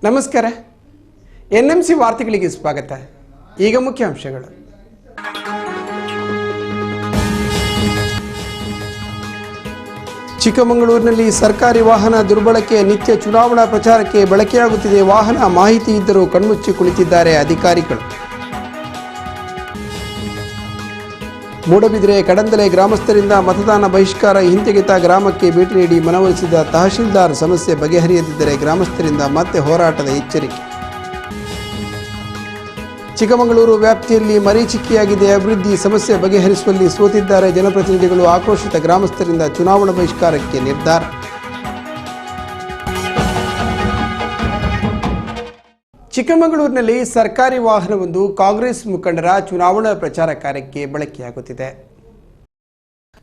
ನಮಸ್ಕಾರ. ಎನ್ಎಂಸಿ ವಾರ್ತೆಗಳಿಗೆ ಸ್ವಾಗತ. ಈಗ ಮುಖ್ಯಾಂಶಗಳು. ಚಿಕ್ಕಮಗಳೂರಿನಲ್ಲಿ ಸರ್ಕಾರಿ ವಾಹನ ದುರ್ಬಳಕೆ. ನಿತ್ಯ ಚುನಾವಣಾ ಪ್ರಚಾರಕ್ಕೆ ಬಳಕೆಯಾಗುತ್ತಿದೆ ವಾಹನ. ಮಾಹಿತಿ ಇದ್ದರೂ ಕಣ್ಮುಚ್ಚಿ ಕುಳಿತಿದ್ದಾರೆ ಅಧಿಕಾರಿಗಳು. ಮೂಡಬಿದರೆ ಕಡಂದಲೆ ಗ್ರಾಮಸ್ಥರಿಂದ ಮತದಾನ ಬಹಿಷ್ಕಾರ ಹಿಂತೆಗೆತ. ಗ್ರಾಮಕ್ಕೆ ಭೇಟಿ ನೀಡಿ ಮನವೊಲಿಸಿದ ತಹಶೀಲ್ದಾರ್. ಸಮಸ್ಯೆ ಬಗೆಹರಿಯದಿದ್ದರೆ ಗ್ರಾಮಸ್ಥರಿಂದ ಮತ್ತೆ ಹೋರಾಟದ ಎಚ್ಚರಿಕೆ. ಚಿಕ್ಕಮಗಳೂರು ವ್ಯಾಪ್ತಿಯಲ್ಲಿ ಮರೀಚಿಕೆಯಾಗಿದೆ ಅಭಿವೃದ್ಧಿ. ಸಮಸ್ಯೆ ಬಗೆಹರಿಸುವಲ್ಲಿ ಸೋತಿದ್ದಾರೆ ಜನಪ್ರತಿನಿಧಿಗಳು. ಆಕ್ರೋಶಿತ ಗ್ರಾಮಸ್ಥರಿಂದ ಚುನಾವಣಾ ಬಹಿಷ್ಕಾರಕ್ಕೆ ನಿರ್ಧಾರ. ಚಿಕ್ಕಮಗಳೂರಿನಲ್ಲಿ ಸರ್ಕಾರಿ ವಾಹನವೊಂದು ಕಾಂಗ್ರೆಸ್ ಮುಖಂಡರ ಚುನಾವಣಾ ಪ್ರಚಾರ ಕಾರ್ಯಕ್ಕೆ ಬಳಕೆಯಾಗುತ್ತಿದೆ.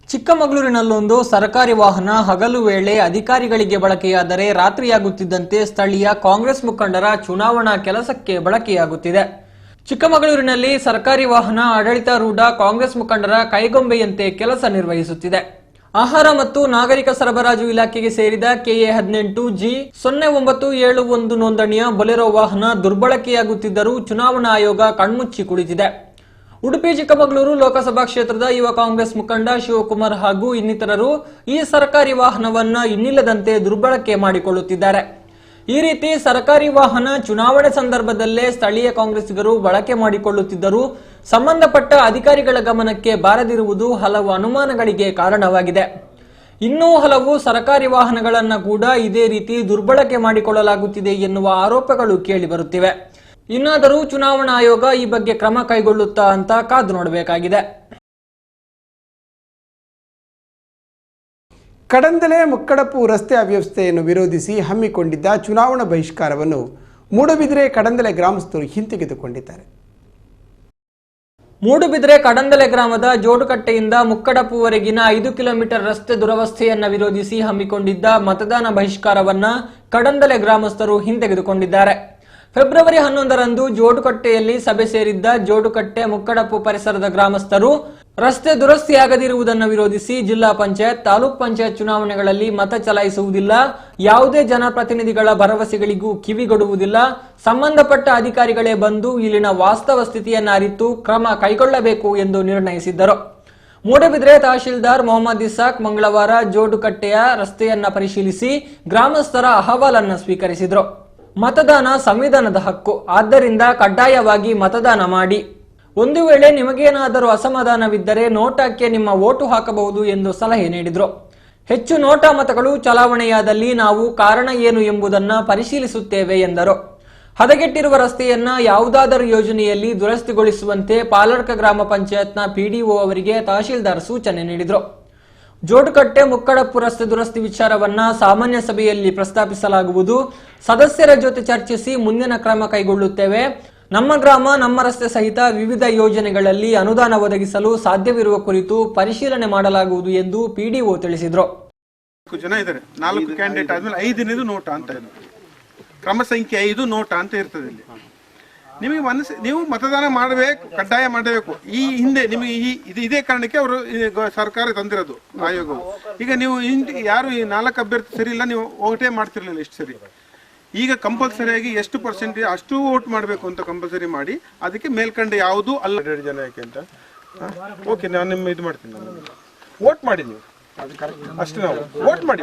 ಚಿಕ್ಕಮಗಳೂರಿನಲ್ಲೊಂದು ಸರ್ಕಾರಿ ವಾಹನ ಹಗಲು ವೇಳೆ ಅಧಿಕಾರಿಗಳಿಗೆ ಬಳಕೆಯಾದರೆ ರಾತ್ರಿಯಾಗುತ್ತಿದ್ದಂತೆ ಸ್ಥಳೀಯ ಕಾಂಗ್ರೆಸ್ ಮುಖಂಡರ ಚುನಾವಣಾ ಕೆಲಸಕ್ಕೆ ಬಳಕೆಯಾಗುತ್ತಿದೆ. ಚಿಕ್ಕಮಗಳೂರಿನಲ್ಲಿ ಸರ್ಕಾರಿ ವಾಹನ ಆಡಳಿತಾರೂಢ ಕಾಂಗ್ರೆಸ್ ಮುಖಂಡರ ಕೈಗೊಂಬೆಯಂತೆ ಕೆಲಸ ನಿರ್ವಹಿಸುತ್ತಿದೆ. ಆಹಾರ ಮತ್ತು ನಾಗರಿಕ ಸರಬರಾಜು ಇಲಾಖೆಗೆ ಸೇರಿದ ಕೆಎ 18 G0971 ನೋಂದಣಿಯ ಬೊಲೆರೋ ವಾಹನ ದುರ್ಬಳಕೆಯಾಗುತ್ತಿದ್ದರೂ ಚುನಾವಣಾ ಆಯೋಗ ಕಣ್ಮುಚ್ಚಿ ಕುಳಿತಿದೆ. ಉಡುಪಿ ಚಿಕ್ಕಮಗಳೂರು ಲೋಕಸಭಾ ಕ್ಷೇತ್ರದ ಯುವ ಕಾಂಗ್ರೆಸ್ ಮುಖಂಡ ಶಿವಕುಮಾರ್ ಹಾಗೂ ಇನ್ನಿತರರು ಈ ಸರ್ಕಾರಿ ವಾಹನವನ್ನ ಇನ್ನಿಲ್ಲದಂತೆ ದುರ್ಬಳಕೆ ಮಾಡಿಕೊಳ್ಳುತ್ತಿದ್ದಾರೆ. ಈ ರೀತಿ ಸರ್ಕಾರಿ ವಾಹನ ಚುನಾವಣೆ ಸಂದರ್ಭದಲ್ಲೇ ಸ್ಥಳೀಯ ಕಾಂಗ್ರೆಸ್ಸಿಗರು ಬಳಕೆ ಮಾಡಿಕೊಳ್ಳುತ್ತಿದ್ದರೂ ಸಂಬಂಧಪಟ್ಟ ಅಧಿಕಾರಿಗಳ ಗಮನಕ್ಕೆ ಬಾರದಿರುವುದು ಹಲವು ಅನುಮಾನಗಳಿಗೆ ಕಾರಣವಾಗಿದೆ. ಇನ್ನೂ ಹಲವು ಸರ್ಕಾರಿ ವಾಹನಗಳನ್ನು ಕೂಡ ಇದೇ ರೀತಿ ದುರ್ಬಳಕೆ ಮಾಡಿಕೊಳ್ಳಲಾಗುತ್ತಿದೆ ಎನ್ನುವ ಆರೋಪಗಳು ಕೇಳಿಬರುತ್ತಿವೆ. ಇನ್ನಾದರೂ ಚುನಾವಣಾ ಆಯೋಗ ಈ ಬಗ್ಗೆ ಕ್ರಮ ಕೈಗೊಳ್ಳುತ್ತಾ ಅಂತ ಕಾದು ನೋಡಬೇಕಾಗಿದೆ. ಕಡಂದಲೆ ಮುಕ್ಕಡಪು ರಸ್ತೆ ಅವ್ಯವಸ್ಥೆಯನ್ನು ವಿರೋಧಿಸಿ ಹಮ್ಮಿಕೊಂಡಿದ್ದ ಚುನಾವಣಾ ಬಹಿಷ್ಕಾರವನ್ನು ಮೂಡಬಿದರೆ ಕಡಂದಲೆ ಗ್ರಾಮಸ್ಥರು ಹಿಂತೆಗೆದುಕೊಂಡಿದ್ದಾರೆ. ಮೂಡುಬಿದರೆ ಕಡಂದಲೆ ಗ್ರಾಮದ ಜೋಡುಕಟ್ಟೆಯಿಂದ ಮುಕ್ಕಡಪುವರೆಗಿನ 5 ಕಿಲೋಮೀಟರ್ ರಸ್ತೆ ದುರವಸ್ಥೆಯನ್ನ ವಿರೋಧಿಸಿ ಹಮ್ಮಿಕೊಂಡಿದ್ದ ಮತದಾನ ಬಹಿಷ್ಕಾರವನ್ನ ಕಡಂದಲೆ ಗ್ರಾಮಸ್ಥರು ಹಿಂತೆಗೆದುಕೊಂಡಿದ್ದಾರೆ. ಫೆಬ್ರವರಿ 11ರಂದು ಜೋಡುಕಟ್ಟೆಯಲ್ಲಿ ಸಭೆ ಸೇರಿದ್ದ ಜೋಡುಕಟ್ಟೆ ಮುಕ್ಕಡಪು ಪರಿಸರದ ಗ್ರಾಮಸ್ಥರು ರಸ್ತೆ ದುರಸ್ತಿಯಾಗದಿರುವುದನ್ನು ವಿರೋಧಿಸಿ ಜಿಲ್ಲಾ ಪಂಚಾಯತ್, ತಾಲೂಕ್ ಪಂಚಾಯತ್ ಚುನಾವಣೆಗಳಲ್ಲಿ ಮತ ಚಲಾಯಿಸುವುದಿಲ್ಲ, ಯಾವುದೇ ಜನಪ್ರತಿನಿಧಿಗಳ ಭರವಸೆಗಳಿಗೂ ಕಿವಿಗೊಡುವುದಿಲ್ಲ, ಸಂಬಂಧಪಟ್ಟ ಅಧಿಕಾರಿಗಳೇ ಬಂದು ಇಲ್ಲಿನ ವಾಸ್ತವ ಸ್ಥಿತಿಯನ್ನ ಅರಿತು ಕ್ರಮ ಕೈಗೊಳ್ಳಬೇಕು ಎಂದು ನಿರ್ಣಯಿಸಿದ್ದರು. ಮೂಡಬಿದರೆ ತಹಶೀಲ್ದಾರ್ ಮೊಹಮ್ಮದ್ ಇಸಾಕ್ ಮಂಗಳವಾರ ಜೋಡುಕಟ್ಟೆಯ ರಸ್ತೆಯನ್ನ ಪರಿಶೀಲಿಸಿ ಗ್ರಾಮಸ್ಥರ ಅಹವಾಲನ್ನು ಸ್ವೀಕರಿಸಿದರು. ಮತದಾನ ಸಂವಿಧಾನದ ಹಕ್ಕು, ಆದ್ದರಿಂದ ಕಡ್ಡಾಯವಾಗಿ ಮತದಾನ ಮಾಡಿ. ಒಂದು ವೇಳೆ ನಿಮಗೇನಾದರೂ ಅಸಮಾಧಾನವಿದ್ದರೆ ನೋಟಾಕ್ಕೆ ನಿಮ್ಮ ಓಟು ಹಾಕಬಹುದು ಎಂದು ಸಲಹೆ ನೀಡಿದರು. ಹೆಚ್ಚು ನೋಟಾ ಮತಗಳು ಚಲಾವಣೆಯಾದಲ್ಲಿ ನಾವು ಕಾರಣ ಏನು ಎಂಬುದನ್ನು ಪರಿಶೀಲಿಸುತ್ತೇವೆ ಎಂದರು. ಹದಗೆಟ್ಟಿರುವ ರಸ್ತೆಯನ್ನ ಯಾವುದಾದರೂ ಯೋಜನೆಯಲ್ಲಿ ದುರಸ್ತಿಗೊಳಿಸುವಂತೆ ಪಾಲಡ್ಕ ಗ್ರಾಮ ಪಂಚಾಯತ್ನ ಪಿಡಿಒ ಅವರಿಗೆ ತಹಶೀಲ್ದಾರ್ ಸೂಚನೆ ನೀಡಿದರು. ಜೋಡುಕಟ್ಟೆ ಮುಕ್ಕಡಪು ರಸ್ತೆ ದುರಸ್ತಿ ವಿಚಾರವನ್ನ ಸಾಮಾನ್ಯ ಸಭೆಯಲ್ಲಿ ಪ್ರಸ್ತಾಪಿಸಲಾಗುವುದು. ಸದಸ್ಯರ ಜೊತೆ ಚರ್ಚಿಸಿ ಮುಂದಿನ ಕ್ರಮ ಕೈಗೊಳ್ಳುತ್ತೇವೆ. ನಮ್ಮ ಗ್ರಾಮ ನಮ್ಮ ರಸ್ತೆ ಸಹಿತ ವಿವಿಧ ಯೋಜನೆಗಳಲ್ಲಿ ಅನುದಾನ ಒದಗಿಸಲು ಸಾಧ್ಯವಿರುವ ಕುರಿತು ಪರಿಶೀಲನೆ ಮಾಡಲಾಗುವುದು ಎಂದು ಪಿಡಿಒ ತಿಳಿಸಿದರು. ಜನ ಇದ್ದಾರೆ, 4 ಕ್ಯಾಂಡಿಡೇಟ್ ಆದ್ಮೇಲೆ 5 ನೋಟಾ ಅಂತ ಇದೆ. ಕ್ರಮ ಸಂಖ್ಯೆ 5 ನೋಟಾ ಅಂತ ಇರ್ತದೆ. ಇಲ್ಲಿ ನಿಮಗೆ ನೀವು ಮತದಾನ ಮಾಡಬೇಕು, ಕಡ್ಡಾಯ ಮಾಡಬೇಕು. ಈ ಹಿಂದೆ ನಿಮಗೆ ಇದೇ ಕಾರಣಕ್ಕೆ ಅವರು ಸರ್ಕಾರ ತಂದಿರೋದು ಆಯೋಗವು. ಈಗ ನೀವು ಯಾರು ಈ 4 ಅಭ್ಯರ್ಥಿ ಸರಿ ಇಲ್ಲ, ನೀವು ಓಟೇ ಮಾಡ್ತಿರ್ಲಿಲ್ಲ ಇಷ್ಟು ಸರಿ. ಈಗ ಕಂಪಲ್ಸರಿಯಾಗಿ ಎಷ್ಟು ಪರ್ಸೆಂಟೇಜ್ ಅಷ್ಟು ವೋಟ್ ಮಾಡಬೇಕು ಅಂತ ಕಂಪಲ್ಸರಿ ಮಾಡಿ, ಅದಕ್ಕೆ ಮೇಲ್ಕಂಡು ಯಾವುದು ಅಲ್ಲ 2 ಜನ ಯಾಕೆ ಅಂತ. ಓಕೆ, ನಾನು ನಿಮ್ಮ ಇದು ಮಾಡ್ತೀನಿ, ವೋಟ್ ಮಾಡಿ ನೀವು ಅಷ್ಟು. ನಾವು ವೋಟ್ ಮಾಡಿ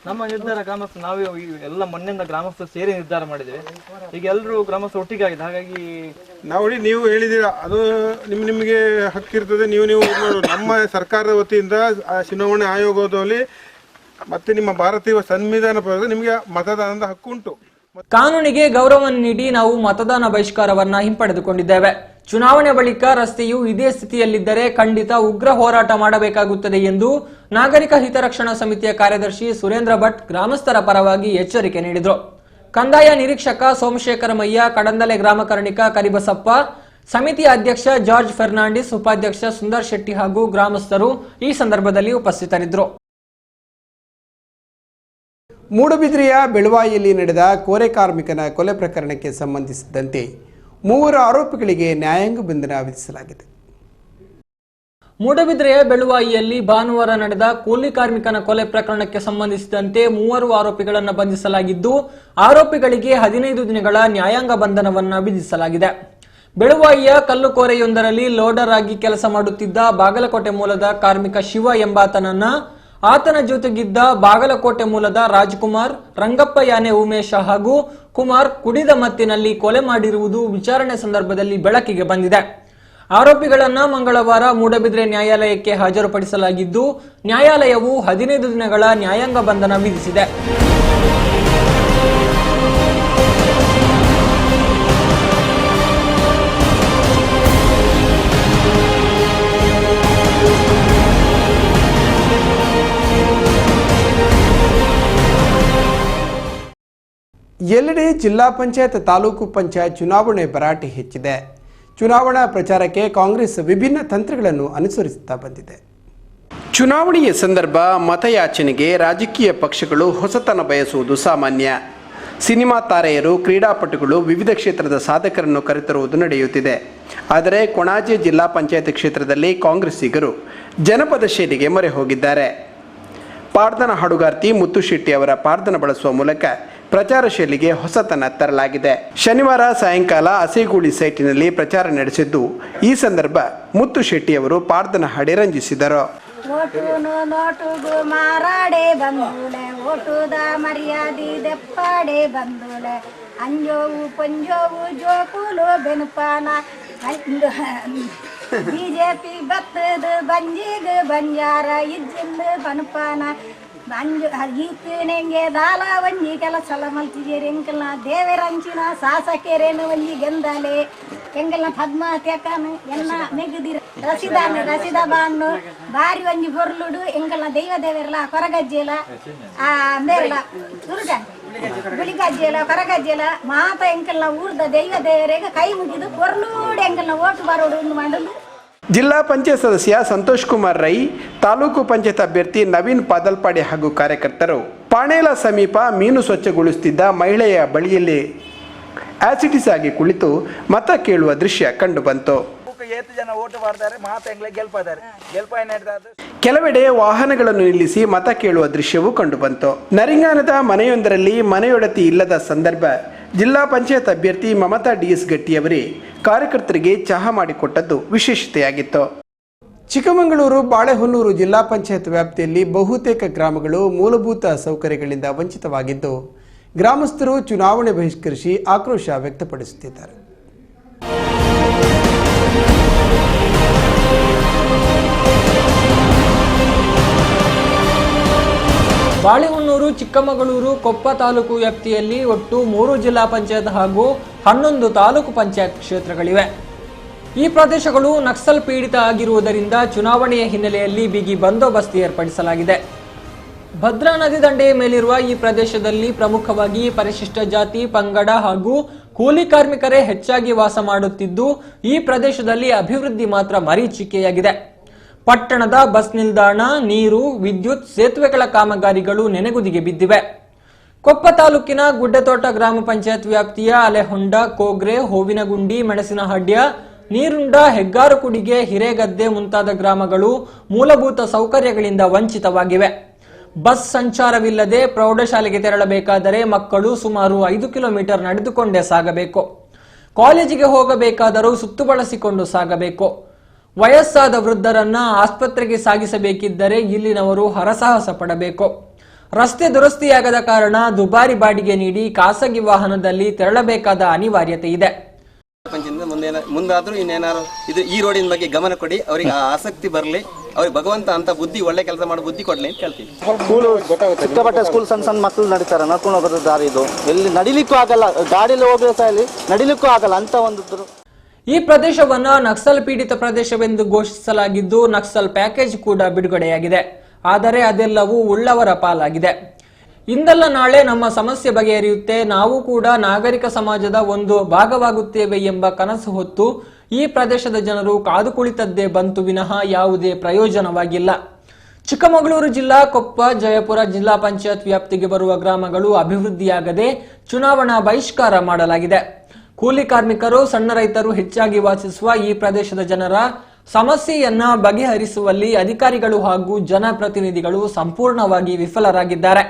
ನಮ್ಮ ನಿರ್ಧಾರ ಗ್ರಾಮಸ್ಥರು ನಾವೇ ಎಲ್ಲ ಮೊನ್ನೆಯಿಂದ ಗ್ರಾಮಸ್ಥರು ಸೇರಿ ನಿರ್ಧಾರ ಮಾಡಿದ್ದೇವೆ. ಈಗ ಎಲ್ಲರೂ ಗ್ರಾಮಸ್ಥರು ಒಟ್ಟಿಗೆ ಆಗಿದೆ. ಹಾಗಾಗಿ ನೋಡಿ, ನೀವು ಹೇಳಿದ್ದೀರಾ ಅದು ನಿಮಗೆ ಹಕ್ಕಿರ್ತದೆ. ನೀವು ನಮ್ಮ ಸರ್ಕಾರದ ವತಿಯಿಂದ ಚುನಾವಣೆ ಆಯೋಗದಲ್ಲಿ ಮತ್ತೆ ನಿಮ್ಮ ಭಾರತೀಯ ಸಂವಿಧಾನ ಪ್ರಕಾರ ನಿಮಗೆ ಮತದಾನದ ಹಕ್ಕು ಉಂಟು. ಕಾನೂನಿಗೆ ಗೌರವವನ್ನು ನೀಡಿ ನಾವು ಮತದಾನ ಬಹಿಷ್ಕಾರವನ್ನ ಹಿಂಪಡೆದುಕೊಂಡಿದ್ದೇವೆ. ಚುನಾವಣೆ ಬಳಿಕ ರಸ್ತೆಯು ಇದೇ ಸ್ಥಿತಿಯಲ್ಲಿದ್ದರೆ ಖಂಡಿತ ಉಗ್ರ ಹೋರಾಟ ಮಾಡಬೇಕಾಗುತ್ತದೆ ಎಂದು ನಾಗರಿಕ ಹಿತರಕ್ಷಣಾ ಸಮಿತಿಯ ಕಾರ್ಯದರ್ಶಿ ಸುರೇಂದ್ರ ಭಟ್ ಗ್ರಾಮಸ್ಥರ ಪರವಾಗಿ ಎಚ್ಚರಿಕೆ ನೀಡಿದರು. ಕಂದಾಯ ನಿರೀಕ್ಷಕ ಸೋಮಶೇಖರಮಯ್ಯ, ಕಡಂದಲೆ ಗ್ರಾಮ ಕರ್ಣಿಕ ಕರಿಬಸಪ್ಪ, ಸಮಿತಿಯ ಅಧ್ಯಕ್ಷ ಜಾರ್ಜ್ ಫೆರ್ನಾಂಡಿಸ್, ಉಪಾಧ್ಯಕ್ಷ ಸುಂದರ್ ಶೆಟ್ಟಿ ಹಾಗೂ ಗ್ರಾಮಸ್ಥರು ಈ ಸಂದರ್ಭದಲ್ಲಿ ಉಪಸ್ಥಿತರಿದ್ದರು. ಮೂಡುಬಿದ್ರೆಯ ಬೆಳುವಾಯಿಯಲ್ಲಿ ನಡೆದ ಕೋರೆ ಕಾರ್ಮಿಕನ ಕೊಲೆ ಪ್ರಕರಣಕ್ಕೆ ಸಂಬಂಧಿಸಿದಂತೆ 3 ಆರೋಪಿಗಳಿಗೆ ನ್ಯಾಯಾಂಗ ಬಂಧನ ವಿಧಿಸಲಾಗಿದೆ. ಮೂಡಬಿದ್ರೆಯ ಬೆಳುವಾಯಿಯಲ್ಲಿ ಭಾನುವಾರ ನಡೆದ ಕೂಲಿ ಕಾರ್ಮಿಕನ ಕೊಲೆ ಪ್ರಕರಣಕ್ಕೆ ಸಂಬಂಧಿಸಿದಂತೆ 3 ಆರೋಪಿಗಳನ್ನು ಬಂಧಿಸಲಾಗಿದ್ದು, ಆರೋಪಿಗಳಿಗೆ 15 ದಿನಗಳ ನ್ಯಾಯಾಂಗ ಬಂಧನವನ್ನು ವಿಧಿಸಲಾಗಿದೆ. ಬೆಳುವಾಯಿಯ ಕಲ್ಲುಕೋರೆಯೊಂದರಲ್ಲಿ ಲೋಡರ್ ಆಗಿ ಕೆಲಸ ಮಾಡುತ್ತಿದ್ದ ಬಾಗಲಕೋಟೆ ಮೂಲದ ಕಾರ್ಮಿಕ ಶಿವ ಎಂಬಾತನನ್ನ ಆತನ ಜೊತೆಗಿದ್ದ ಬಾಗಲಕೋಟೆ ಮೂಲದ ರಾಜ್ಕುಮಾರ್, ರಂಗಪ್ಪ ಯಾನೆ ಉಮೇಶ ಹಾಗೂ ಕುಮಾರ್ ಕುಡಿದ ಮತ್ತಿನಲ್ಲಿ ಕೊಲೆ ಮಾಡಿರುವುದು ವಿಚಾರಣೆ ಸಂದರ್ಭದಲ್ಲಿ ಬೆಳಕಿಗೆ ಬಂದಿದೆ. ಆರೋಪಿಗಳನ್ನ ಮಂಗಳವಾರ ಮೂಡಬಿದ್ರೆ ನ್ಯಾಯಾಲಯಕ್ಕೆ ಹಾಜರುಪಡಿಸಲಾಗಿದ್ದು, ನ್ಯಾಯಾಲಯವು 15 ದಿನಗಳ ನ್ಯಾಯಾಂಗ ಬಂಧನ ವಿಧಿಸಿದೆ. ಎಲ್ಲೆಡೆ ಜಿಲ್ಲಾ ಪಂಚಾಯತ್ ತಾಲೂಕು ಪಂಚಾಯತ್ ಚುನಾವಣೆ ಭರಾಟೆ ಹೆಚ್ಚಿದೆ. ಚುನಾವಣಾ ಪ್ರಚಾರಕ್ಕೆ ಕಾಂಗ್ರೆಸ್ ವಿಭಿನ್ನ ತಂತ್ರಗಳನ್ನು ಅನುಸರಿಸುತ್ತಾ ಬಂದಿದೆ. ಚುನಾವಣೆಯ ಸಂದರ್ಭ ಮತಯಾಚನೆಗೆ ರಾಜಕೀಯ ಪಕ್ಷಗಳು ಹೊಸತನ ಬಯಸುವುದು ಸಾಮಾನ್ಯ. ಸಿನಿಮಾ ತಾರೆಯರು, ಕ್ರೀಡಾಪಟುಗಳು, ವಿವಿಧ ಕ್ಷೇತ್ರದ ಸಾಧಕರನ್ನು ಕರೆತರುವುದು ನಡೆಯುತ್ತಿದೆ. ಆದರೆ ಕೊಣಾಜೆ ಜಿಲ್ಲಾ ಪಂಚಾಯತ್ ಕ್ಷೇತ್ರದಲ್ಲಿ ಕಾಂಗ್ರೆಸ್ಸಿಗರು ಜನಪದ ಶೈಲಿಗೆ ಮೊರೆ ಹೋಗಿದ್ದಾರೆ. ಪಾಡ್ದನ ಹಾಡುಗಾರ್ತಿ ಮುತ್ತು ಶೆಟ್ಟಿ ಅವರ ಪಾಡ್ದನ ಬಳಸುವ ಮೂಲಕ ಪ್ರಚಾರ ಶೈಲಿಗೆ ಹೊಸತನ ತರಲಾಗಿದೆ. ಶನಿವಾರ ಸಾಯಂಕಾಲ ಹಸೇಗೂಳಿ ಸೈಟಿನಲ್ಲಿ ಪ್ರಚಾರ ನಡೆಸಿದ್ದು, ಈ ಸಂದರ್ಭ ಮುತ್ತು ಶೆಟ್ಟಿ ಅವರು ಪಾಡ್ದನ ಹಾಡಿ ರಂಜಿಸಿದರು. ನೋಟುಗು ಮಾರಾಡೆ ಬಂದುಳೆ, ಓಟುದ ಮರ್ಯಾದಿ ದೆಪ್ಪಾಡೆ ಬಂದುಳೆ, ಅಂಜೋವು ಪಂಜೋವು ಜೋಕುಲು ಬೆನುಪಾನ ಬಿಜೆಪಿ ಬತ್ತದ ಬಂಜಿಗ ಬಂಜಾರ ಇಜ್ಜಿಂದ ಬನುಪಾನ ಅಂಜು ಈತನೆಂಗೆ ದಾಲ ಒಂಜಿ ಕೆಲಸಲ ಮಲ್ತಿಜೇರಿ ಎಂಕಲ್ನ ದೇವರಂಚಿನ ಸಾಸಕೆರೇನು ಒಂಜಿ ಗೆಂದಲೆ ಎಂಕಲ್ನ ಪದ್ಮಾತ್ಯಕನು ಎನ್ನ ನೆಗದಿರ ರಸಿದ ಬಾಣ್ಣು ಬಾರಿ ಒಂಜಿ ಬೊರ್ಲುಡು ಎಂಕಲ್ನ ದೈವ ದೇವರಲ ಕೊರಗಜ್ಜೆಲ ಅಂದೇರಲ ದುರ್ಗ ಗುಳಿಗಜ್ಜೆಲ ಕೊರಗಜ್ಜೆಲ ಮಾತ ಎಂಕಲ್ನ ಊರ್ದ ದೈವ ದೇವರಿಗೆ ಕೈ ಮುಗಿದು ಬೊರ್ಲುಡು ಎಂಕಲ್ನ ಓಟು ಬರೋಡು ಒಂದು ಮಾಡಲು. ಜಿಲ್ಲಾ ಪಂಚಾಯತ್ ಸದಸ್ಯ ಸಂತೋಷ್ ಕುಮಾರ್ ರೈ, ತಾಲೂಕು ಪಂಚಾಯತ್ ಅಭ್ಯರ್ಥಿ ನವೀನ್ ಪಾದಲ್ಪಾಡಿ ಹಾಗೂ ಕಾರ್ಯಕರ್ತರು ಪಾಣೇಲ ಸಮೀಪ ಮೀನು ಸ್ವಚ್ಛಗೊಳಿಸುತ್ತಿದ್ದ ಮಹಿಳೆಯ ಬಳಿಯಲ್ಲಿ ಆಸಿಡಿಸ್ ಆಗಿ ಕುಳಿತು ಮತ ಕೇಳುವ ದೃಶ್ಯ ಕಂಡುಬಂತು. ಕೆಲವೆಡೆ ವಾಹನಗಳನ್ನು ನಿಲ್ಲಿಸಿ ಮತ ಕೇಳುವ ದೃಶ್ಯವೂ ಕಂಡುಬಂತು. ನರಿಂಗಾನದ ಮನೆಯೊಂದರಲ್ಲಿ ಮನೆಯೊಡತಿ ಇಲ್ಲದ ಸಂದರ್ಭ ಜಿಲ್ಲಾ ಪಂಚಾಯತ್ ಅಭ್ಯರ್ಥಿ ಮಮತಾ ಡಿಎಸ್ ಗಟ್ಟಿಯವರೇ ಕಾರ್ಯಕರ್ತರಿಗೆ ಚಹಾ ಮಾಡಿಕೊಟ್ಟದ್ದು ವಿಶೇಷತೆಯಾಗಿತ್ತು. ಚಿಕ್ಕಮಗಳೂರು ಬಾಳೆಹೊನ್ನೂರು ಜಿಲ್ಲಾ ಪಂಚಾಯತ್ ವ್ಯಾಪ್ತಿಯಲ್ಲಿ ಬಹುತೇಕ ಗ್ರಾಮಗಳು ಮೂಲಭೂತ ಸೌಕರ್ಯಗಳಿಂದ ವಂಚಿತವಾಗಿದ್ದು, ಗ್ರಾಮಸ್ಥರು ಚುನಾವಣೆ ಬಹಿಷ್ಕರಿಸಿ ಆಕ್ರೋಶ ವ್ಯಕ್ತಪಡಿಸುತ್ತಿದ್ದಾರೆ. ಬಾಳೆಹೊನ್ನೂರು, ಚಿಕ್ಕಮಗಳೂರು, ಕೊಪ್ಪ ತಾಲೂಕು ವ್ಯಾಪ್ತಿಯಲ್ಲಿ ಒಟ್ಟು 3 ಜಿಲ್ಲಾ ಪಂಚಾಯತ್ ಹಾಗೂ 11 ತಾಲೂಕು ಪಂಚಾಯತ್ ಕ್ಷೇತ್ರಗಳಿವೆ. ಈ ಪ್ರದೇಶಗಳು ನಕ್ಸಲ್ ಪೀಡಿತ ಆಗಿರುವುದರಿಂದ ಚುನಾವಣೆಯ ಹಿನ್ನೆಲೆಯಲ್ಲಿ ಬಿಗಿ ಬಂದೋಬಸ್ತ್ ಏರ್ಪಡಿಸಲಾಗಿದೆ. ಭದ್ರಾ ನದಿ ದಂಡೆಯ ಮೇಲಿರುವ ಈ ಪ್ರದೇಶದಲ್ಲಿ ಪ್ರಮುಖವಾಗಿ ಪರಿಶಿಷ್ಟ ಜಾತಿ, ಪಂಗಡ ಹಾಗೂ ಕೂಲಿ ಕಾರ್ಮಿಕರೇ ಹೆಚ್ಚಾಗಿ ವಾಸ ಮಾಡುತ್ತಿದ್ದು, ಈ ಪ್ರದೇಶದಲ್ಲಿ ಅಭಿವೃದ್ಧಿ ಮಾತ್ರ ಮರೀಚಿಕೆಯಾಗಿದೆ. ಪಟ್ಟಣದ ಬಸ್ ನಿಲ್ದಾಣ, ನೀರು, ವಿದ್ಯುತ್, ಸೇತುವೆಗಳ ಕಾಮಗಾರಿಗಳು ನೆನೆಗುದಿಗೆ ಬಿದ್ದಿವೆ. ಕೊಪ್ಪ ತಾಲೂಕಿನ ಗುಡ್ಡೆತೋಟ ಗ್ರಾಮ ಪಂಚಾಯತ್ ವ್ಯಾಪ್ತಿಯ ಅಲೆಹೊಂಡ, ಕೋಗ್ರೆ, ಹೋವಿನಗುಂಡಿ, ಮೆಣಸಿನಹಡ್ಯ, ನೀರುಂಡ, ಹೆಗ್ಗಾರುಕುಡಿಗೆ, ಹಿರೇಗದ್ದೆ ಮುಂತಾದ ಗ್ರಾಮಗಳು ಮೂಲಭೂತ ಸೌಕರ್ಯಗಳಿಂದ ವಂಚಿತವಾಗಿವೆ. ಬಸ್ ಸಂಚಾರವಿಲ್ಲದೆ ಪ್ರೌಢಶಾಲೆಗೆ ತೆರಳಬೇಕಾದರೆ ಮಕ್ಕಳು ಸುಮಾರು 5 ಕಿಲೋಮೀಟರ್ ನಡೆದುಕೊಂಡೇ ಸಾಗಬೇಕು. ಕಾಲೇಜಿಗೆ ಹೋಗಬೇಕಾದರೂ ಸುತ್ತು ಬಳಸಿಕೊಂಡು ಸಾಗಬೇಕು. ವಯಸ್ಸಾದ ವೃದ್ಧರನ್ನ ಆಸ್ಪತ್ರೆಗೆ ಸಾಗಿಸಬೇಕಿದ್ದರೆ ಇಲ್ಲಿನವರು ಹರಸಾಹಸ ಪಡಬೇಕು. ರಸ್ತೆ ದುರಸ್ತಿಯಾಗದ ಕಾರಣ ದುಬಾರಿ ಬಾಡಿಗೆ ನೀಡಿ ಖಾಸಗಿ ವಾಹನದಲ್ಲಿ ತೆರಳಬೇಕಾದ ಅನಿವಾರ್ಯತೆ ಇದೆ. ಮುಂದಾದ್ರೂ ಇನ್ನೇನಾದ್ರು ಇದು ಈ ರೋಡಿನ ಬಗ್ಗೆ ಗಮನ ಕೊಡಿ, ಅವರಿಗೆ ಆಸಕ್ತಿ ಬರಲಿ, ಅವ್ರಿಗೆ ಭಗವಂತ ಅಂತ ಬುದ್ಧಿ, ಒಳ್ಳೆ ಕೆಲಸ ಮಾಡೋ ಬುದ್ಧಿ ಕೊಡ್ಲಿ ಅಂತ ಕೇಳ್ತೀವಿ. ಸಿಕ್ಕಾಪಟ್ಟೆ ಸ್ಕೂಲ್ ಸಣ್ಣ ಮಕ್ಕಳು ನಡೀತಾರೆ, ನಡ್ಕೊಂಡು ಹೋಗೋದು ದಾರಿ ಇದು, ಎಲ್ಲಿ ನಡಿಲಿಕ್ಕೂ ಆಗಲ್ಲ, ಗಾಡಿಯಲ್ಲಿ ಹೋಗೋ ಸ್ಥಳದಲ್ಲಿ ನಡಿಲಿಕ್ಕೂ ಆಗಲ್ಲ ಅಂತ ಒಂದು. ಈ ಪ್ರದೇಶವನ್ನ ನಕ್ಸಲ್ ಪೀಡಿತ ಪ್ರದೇಶವೆಂದು ಘೋಷಿಸಲಾಗಿದ್ದು, ನಕ್ಸಲ್ ಪ್ಯಾಕೇಜ್ ಕೂಡ ಬಿಡುಗಡೆಯಾಗಿದೆ. ಆದರೆ ಅದೆಲ್ಲವೂ ಉಳ್ಳವರ ಪಾಲಾಗಿದೆ. ಇಂದಲ್ಲ ನಾಳೆ ನಮ್ಮ ಸಮಸ್ಯೆ ಬಗೆಹರಿಯುತ್ತೆ, ನಾವು ಕೂಡ ನಾಗರಿಕ ಸಮಾಜದ ಒಂದು ಭಾಗವಾಗುತ್ತೇವೆ ಎಂಬ ಕನಸು ಹೊತ್ತು ಈ ಪ್ರದೇಶದ ಜನರು ಕಾದು ಕುಳಿತದ್ದೇ ಬಂತು ವಿನಃ ಯಾವುದೇ ಪ್ರಯೋಜನವಾಗಿಲ್ಲ. ಚಿಕ್ಕಮಗಳೂರು ಜಿಲ್ಲಾ ಕೊಪ್ಪ ಜಯಪುರ ಜಿಲ್ಲಾ ಪಂಚಾಯತ್ ವ್ಯಾಪ್ತಿಗೆ ಬರುವ ಗ್ರಾಮಗಳು ಅಭಿವೃದ್ಧಿಯಾಗದೆ ಚುನಾವಣಾ ಬಹಿಷ್ಕಾರ ಮಾಡಲಾಗಿದೆ. ಕೂಲಿ ಕಾರ್ಮಿಕರು, ಸಣ್ಣ ರೈತರು ಹೆಚ್ಚಾಗಿ ವಾಸಿಸುವ ಈ ಪ್ರದೇಶದ ಜನರ ಸಮಸ್ಯೆಯನ್ನ ಬಗೆಹರಿಸುವಲ್ಲಿ ಅಧಿಕಾರಿಗಳು ಹಾಗೂ ಜನಪ್ರತಿನಿಧಿಗಳು ಸಂಪೂರ್ಣವಾಗಿ ವಿಫಲರಾಗಿದ್ದಾರೆ.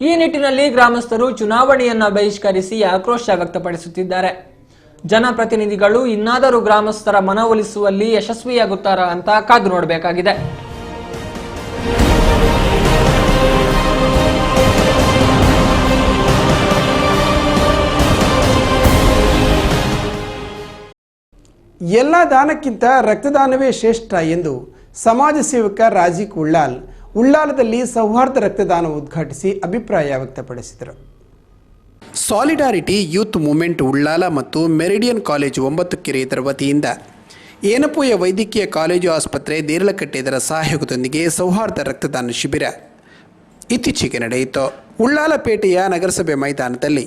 ಈ ನಿಟ್ಟಿನಲ್ಲಿ ಗ್ರಾಮಸ್ಥರು ಚುನಾವಣೆಯನ್ನ ಬಹಿಷ್ಕರಿಸಿ ಆಕ್ರೋಶ ವ್ಯಕ್ತಪಡಿಸುತ್ತಿದ್ದಾರೆ. ಜನಪ್ರತಿನಿಧಿಗಳು ಇನ್ನಾದರೂ ಗ್ರಾಮಸ್ಥರ ಮನವೊಲಿಸುವಲ್ಲಿ ಯಶಸ್ವಿಯಾಗುತ್ತಾರಾ ಅಂತ ಕಾದು ನೋಡಬೇಕಾಗಿದೆ. ಎಲ್ಲ ದಾನಕ್ಕಿಂತ ರಕ್ತದಾನವೇ ಶ್ರೇಷ್ಠ ಎಂದು ಸಮಾಜ ಸೇವಕ ರಾಜಿಕ್ ಉಳ್ಳಾಲದಲ್ಲಿ ಸೌಹಾರ್ದ ರಕ್ತದಾನ ಉದ್ಘಾಟಿಸಿ ಅಭಿಪ್ರಾಯ ವ್ಯಕ್ತಪಡಿಸಿದರು. ಸಾಲಿಡಾರಿಟಿ ಯೂತ್ ಮೂವ್ಮೆಂಟ್ ಉಳ್ಳಾಲ ಮತ್ತು ಮೆರಿಡಿಯನ್ ಕಾಲೇಜು 9 ಕೆರೆ ಇದರ ವತಿಯಿಂದ ಏನಪೋಯ ವೈದ್ಯಕೀಯ ಕಾಲೇಜು ಆಸ್ಪತ್ರೆ ದೇರಳಕಟ್ಟೆ ಇದರ ಸಹಯೋಗದೊಂದಿಗೆ ಸೌಹಾರ್ದ ರಕ್ತದಾನ ಶಿಬಿರ ಇತ್ತೀಚೆಗೆ ನಡೆಯಿತು. ಉಳ್ಳಾಲಪೇಟೆಯ ನಗರಸಭೆ ಮೈದಾನದಲ್ಲಿ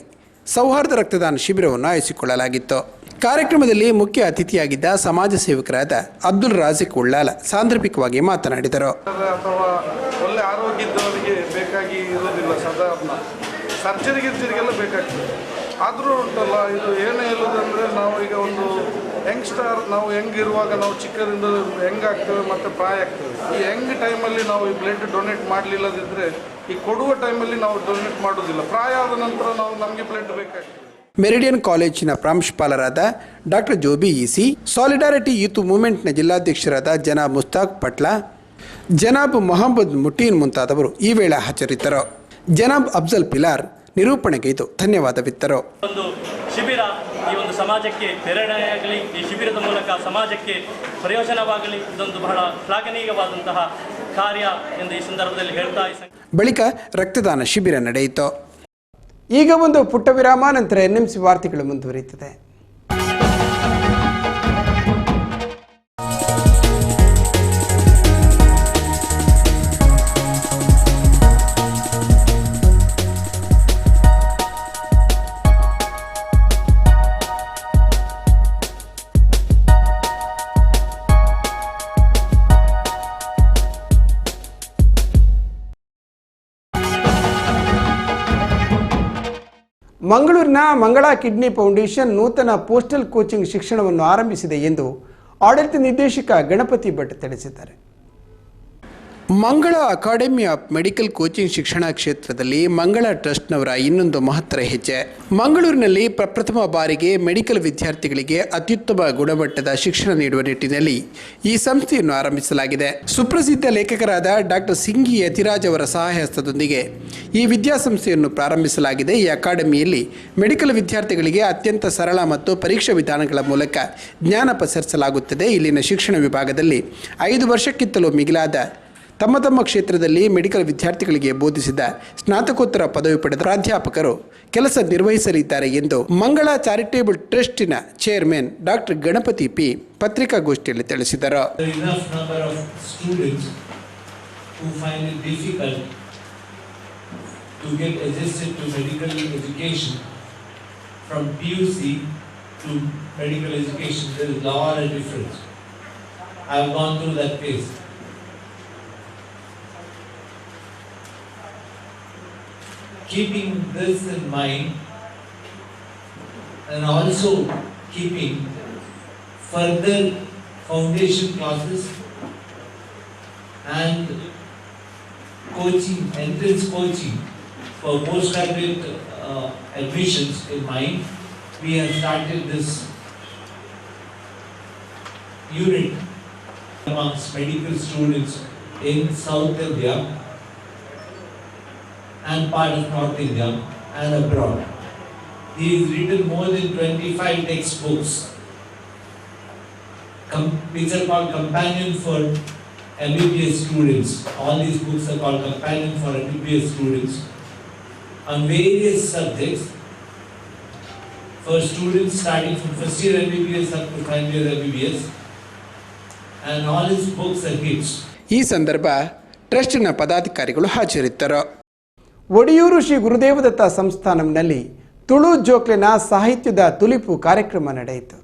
ಸೌಹಾರ್ದ ರಕ್ತದಾನ ಶಿಬಿರವನ್ನು ಆಯೋಜಿಸಿಕೊಳ್ಳಲಾಗಿತ್ತು. ಕಾರ್ಯಕ್ರಮದಲ್ಲಿ ಮುಖ್ಯ ಅತಿಥಿಯಾಗಿದ್ದ ಸಮಾಜ ಸೇವಕರಾದ ಅಬ್ದುಲ್ ರಾಜಿಕ್ ಉಳ್ಳಾಲ ಸಾಂದರ್ಭಿಕವಾಗಿ ಮಾತನಾಡಿದರು. ಅಥವಾ ಒಳ್ಳೆ ಆರೋಗ್ಯ ಇದ್ದವರಿಗೆ ಬೇಕಾಗಿ ಇರೋದಿಲ್ಲ, ಸಾಧಾರಣ ಸರ್ಜರಿಗೆಲ್ಲ ಬೇಕಾಗ್ತದೆ. ಆದರೂ ಉಂಟಲ್ಲ, ಇದು ಏನೇ ಹೇಳೋದಂದರೆ ನಾವು ಈಗ ಒಂದು ಯಂಗ್ಸ್ಟಾರ್, ನಾವು ಹೆಂಗಿರುವಾಗ ನಾವು ಚಿಕ್ಕದಿಂದ ಹೆಂಗಾಗ್ತೇವೆ ಮತ್ತು ಪ್ರಾಯ ಆಗ್ತೇವೆ. ಈ ಹೆಂಗ್ ಟೈಮಲ್ಲಿ ನಾವು ಈ ಬ್ಲಡ್ ಡೊನೇಟ್ ಮಾಡಲಿಲ್ಲದಿದ್ದರೆ ಈ ಕೊಡುವ ಟೈಮಲ್ಲಿ ನಾವು ಡೊನೇಟ್ ಮಾಡೋದಿಲ್ಲ. ಪ್ರಾಯ ಆದ ನಂತರ ನಾವು ನಮಗೆ ಬ್ಲಡ್ ಬೇಕಾಗ್ತದೆ. ಮೆರಿಡಿಯನ್ ಕಾಲೇಜಿನ ಪ್ರಾಂಶುಪಾಲರಾದ doctor Joby EC, solidarity youth ಮೂವ್ಮೆಂಟ್ನ ಜಿಲ್ಲಾಧ್ಯಕ್ಷರಾದ ಜನಾಬ್ ಮುಸ್ತಾಕ್ ಪಟ್ಲ, ಜನಾಬ್ ಮೊಹಮ್ಮದ್ ಮುಟೀನ್ ಮುಂತಾದವರು ಈ ವೇಳೆ ಹಾಜರಿದ್ದರು. ಜನಾಬ್ ಅಫ್ಜಲ್ ಪಿಲಾರ್ ನಿರೂಪಣೆಗೈದು ಧನ್ಯವಾದವಿತ್ತರು. ಒಂದು ಶಿಬಿರ ಈ ಒಂದು ಸಮಾಜಕ್ಕೆ ಪ್ರೇರಣೆಯಾಗಲಿ, ಈ ಶಿಬಿರದ ಮೂಲಕ ಸಮಾಜಕ್ಕೆ ಪ್ರಯೋಜನವಾಗಲಿ, ಇದೊಂದು ಬಹಳ ಶ್ಲಾಘನೀಯವಾದಂತಹ ಕಾರ್ಯ ಎಂದು ಈ ಸಂದರ್ಭದಲ್ಲಿ ಹೇಳ್ತಾ ಬಳಿಕ ರಕ್ತದಾನ ಶಿಬಿರ ನಡೆಯಿತು. ಈಗ ಒಂದು ಪುಟ್ಟ ವಿರಾಮ, ನಂತರ NMC ವಾರ್ತೆಗಳು ಮುಂದುವರಿಯುತ್ತದೆ. ಮಂಗಳೂರಿನ ಮಂಗಳಾ ಕಿಡ್ನಿ ಫೌಂಡೇಶನ್ ನೂತನ ಪೋಸ್ಟಲ್ ಕೋಚಿಂಗ್ ಶಿಕ್ಷಣವನ್ನು ಆರಂಭಿಸಿದೆ ಎಂದು ಆಡಳಿತ ನಿರ್ದೇಶಕ ಗಣಪತಿ ಭಟ್ ತಿಳಿಸಿದ್ದಾರೆ. ಮಂಗಳ ಅಕಾಡೆಮಿ ಆಫ್ ಮೆಡಿಕಲ್ ಕೋಚಿಂಗ್ ಶಿಕ್ಷಣ ಕ್ಷೇತ್ರದಲ್ಲಿ ಮಂಗಳ ಟ್ರಸ್ಟ್ನವರ ಇನ್ನೊಂದು ಮಹತ್ತರ ಹೆಜ್ಜೆ. ಮಂಗಳೂರಿನಲ್ಲಿ ಪ್ರಪ್ರಥಮ ಬಾರಿಗೆ ಮೆಡಿಕಲ್ ವಿದ್ಯಾರ್ಥಿಗಳಿಗೆ ಅತ್ಯುತ್ತಮ ಗುಣಮಟ್ಟದ ಶಿಕ್ಷಣ ನೀಡುವ ನಿಟ್ಟಿನಲ್ಲಿ ಈ ಸಂಸ್ಥೆಯನ್ನು ಆರಂಭಿಸಲಾಗಿದೆ. ಸುಪ್ರಸಿದ್ಧ ಲೇಖಕರಾದ ಡಾಕ್ಟರ್ ಸಿಂಗಿ ಯತಿರಾಜ್ ಅವರ ಸಹಾಯಹಸ್ತದೊಂದಿಗೆ ಈ ವಿದ್ಯಾಸಂಸ್ಥೆಯನ್ನು ಪ್ರಾರಂಭಿಸಲಾಗಿದೆ. ಈ ಅಕಾಡೆಮಿಯಲ್ಲಿ ಮೆಡಿಕಲ್ ವಿದ್ಯಾರ್ಥಿಗಳಿಗೆ ಅತ್ಯಂತ ಸರಳ ಮತ್ತು ಪರೀಕ್ಷಾ ವಿಧಾನಗಳ ಮೂಲಕ ಜ್ಞಾನ ಪಸರಿಸಲಾಗುತ್ತದೆ. ಇಲ್ಲಿನ ಶಿಕ್ಷಣ ವಿಭಾಗದಲ್ಲಿ 5 ವರ್ಷಕ್ಕಿಂತಲೂ ಮಿಗಿಲಾದ ತಮ್ಮ ಕ್ಷೇತ್ರದಲ್ಲಿ ಮೆಡಿಕಲ್ ವಿದ್ಯಾರ್ಥಿಗಳಿಗೆ ಬೋಧಿಸಿದ ಸ್ನಾತಕೋತ್ತರ ಪದವಿ ಪಡೆದ ಪ್ರಾಧ್ಯಾಪಕರು ಕೆಲಸ ನಿರ್ವಹಿಸಲಿದ್ದಾರೆ ಎಂದು ಮಂಗಳ ಚಾರಿಟೇಬಲ್ ಟ್ರಸ್ಟಿನ ಚೇರ್ಮನ್ ಡಾಕ್ಟರ್ ಗಣಪತಿ ಪಿ ಪತ್ರಿಕಾಗೋಷ್ಠಿಯಲ್ಲಿ ತಿಳಿಸಿದರು. Keeping this in mind and also keeping further foundation classes and coaching, entrance coaching for postgraduate admissions in mind, we have started this unit amongst medical students in South India and part of North India and abroad. He has written more than 25 textbooks which are called Companion for MBBS students. All these books are called Companion for MBBS students on various subjects for students starting from first year MBBS up to final year MBBS, and all his books are hits. ಈ ಸಂದರ್ಭ ಟ್ರಸ್ಟ್ನ ಪದಾಧಿಕಾರಿಗಳು ಹಾಜರಿದ್ದರು. ಒಡಿಯೂರು ಶ್ರೀ ಗುರುದೇವದತ್ತ ಸಂಸ್ಥಾನಂನಲ್ಲಿ ತುಳು ಜೋಕ್ಲೆನ ಸಾಹಿತ್ಯದ ತುಲಿಪು ಕಾರ್ಯಕ್ರಮ ನಡೆಯಿತು.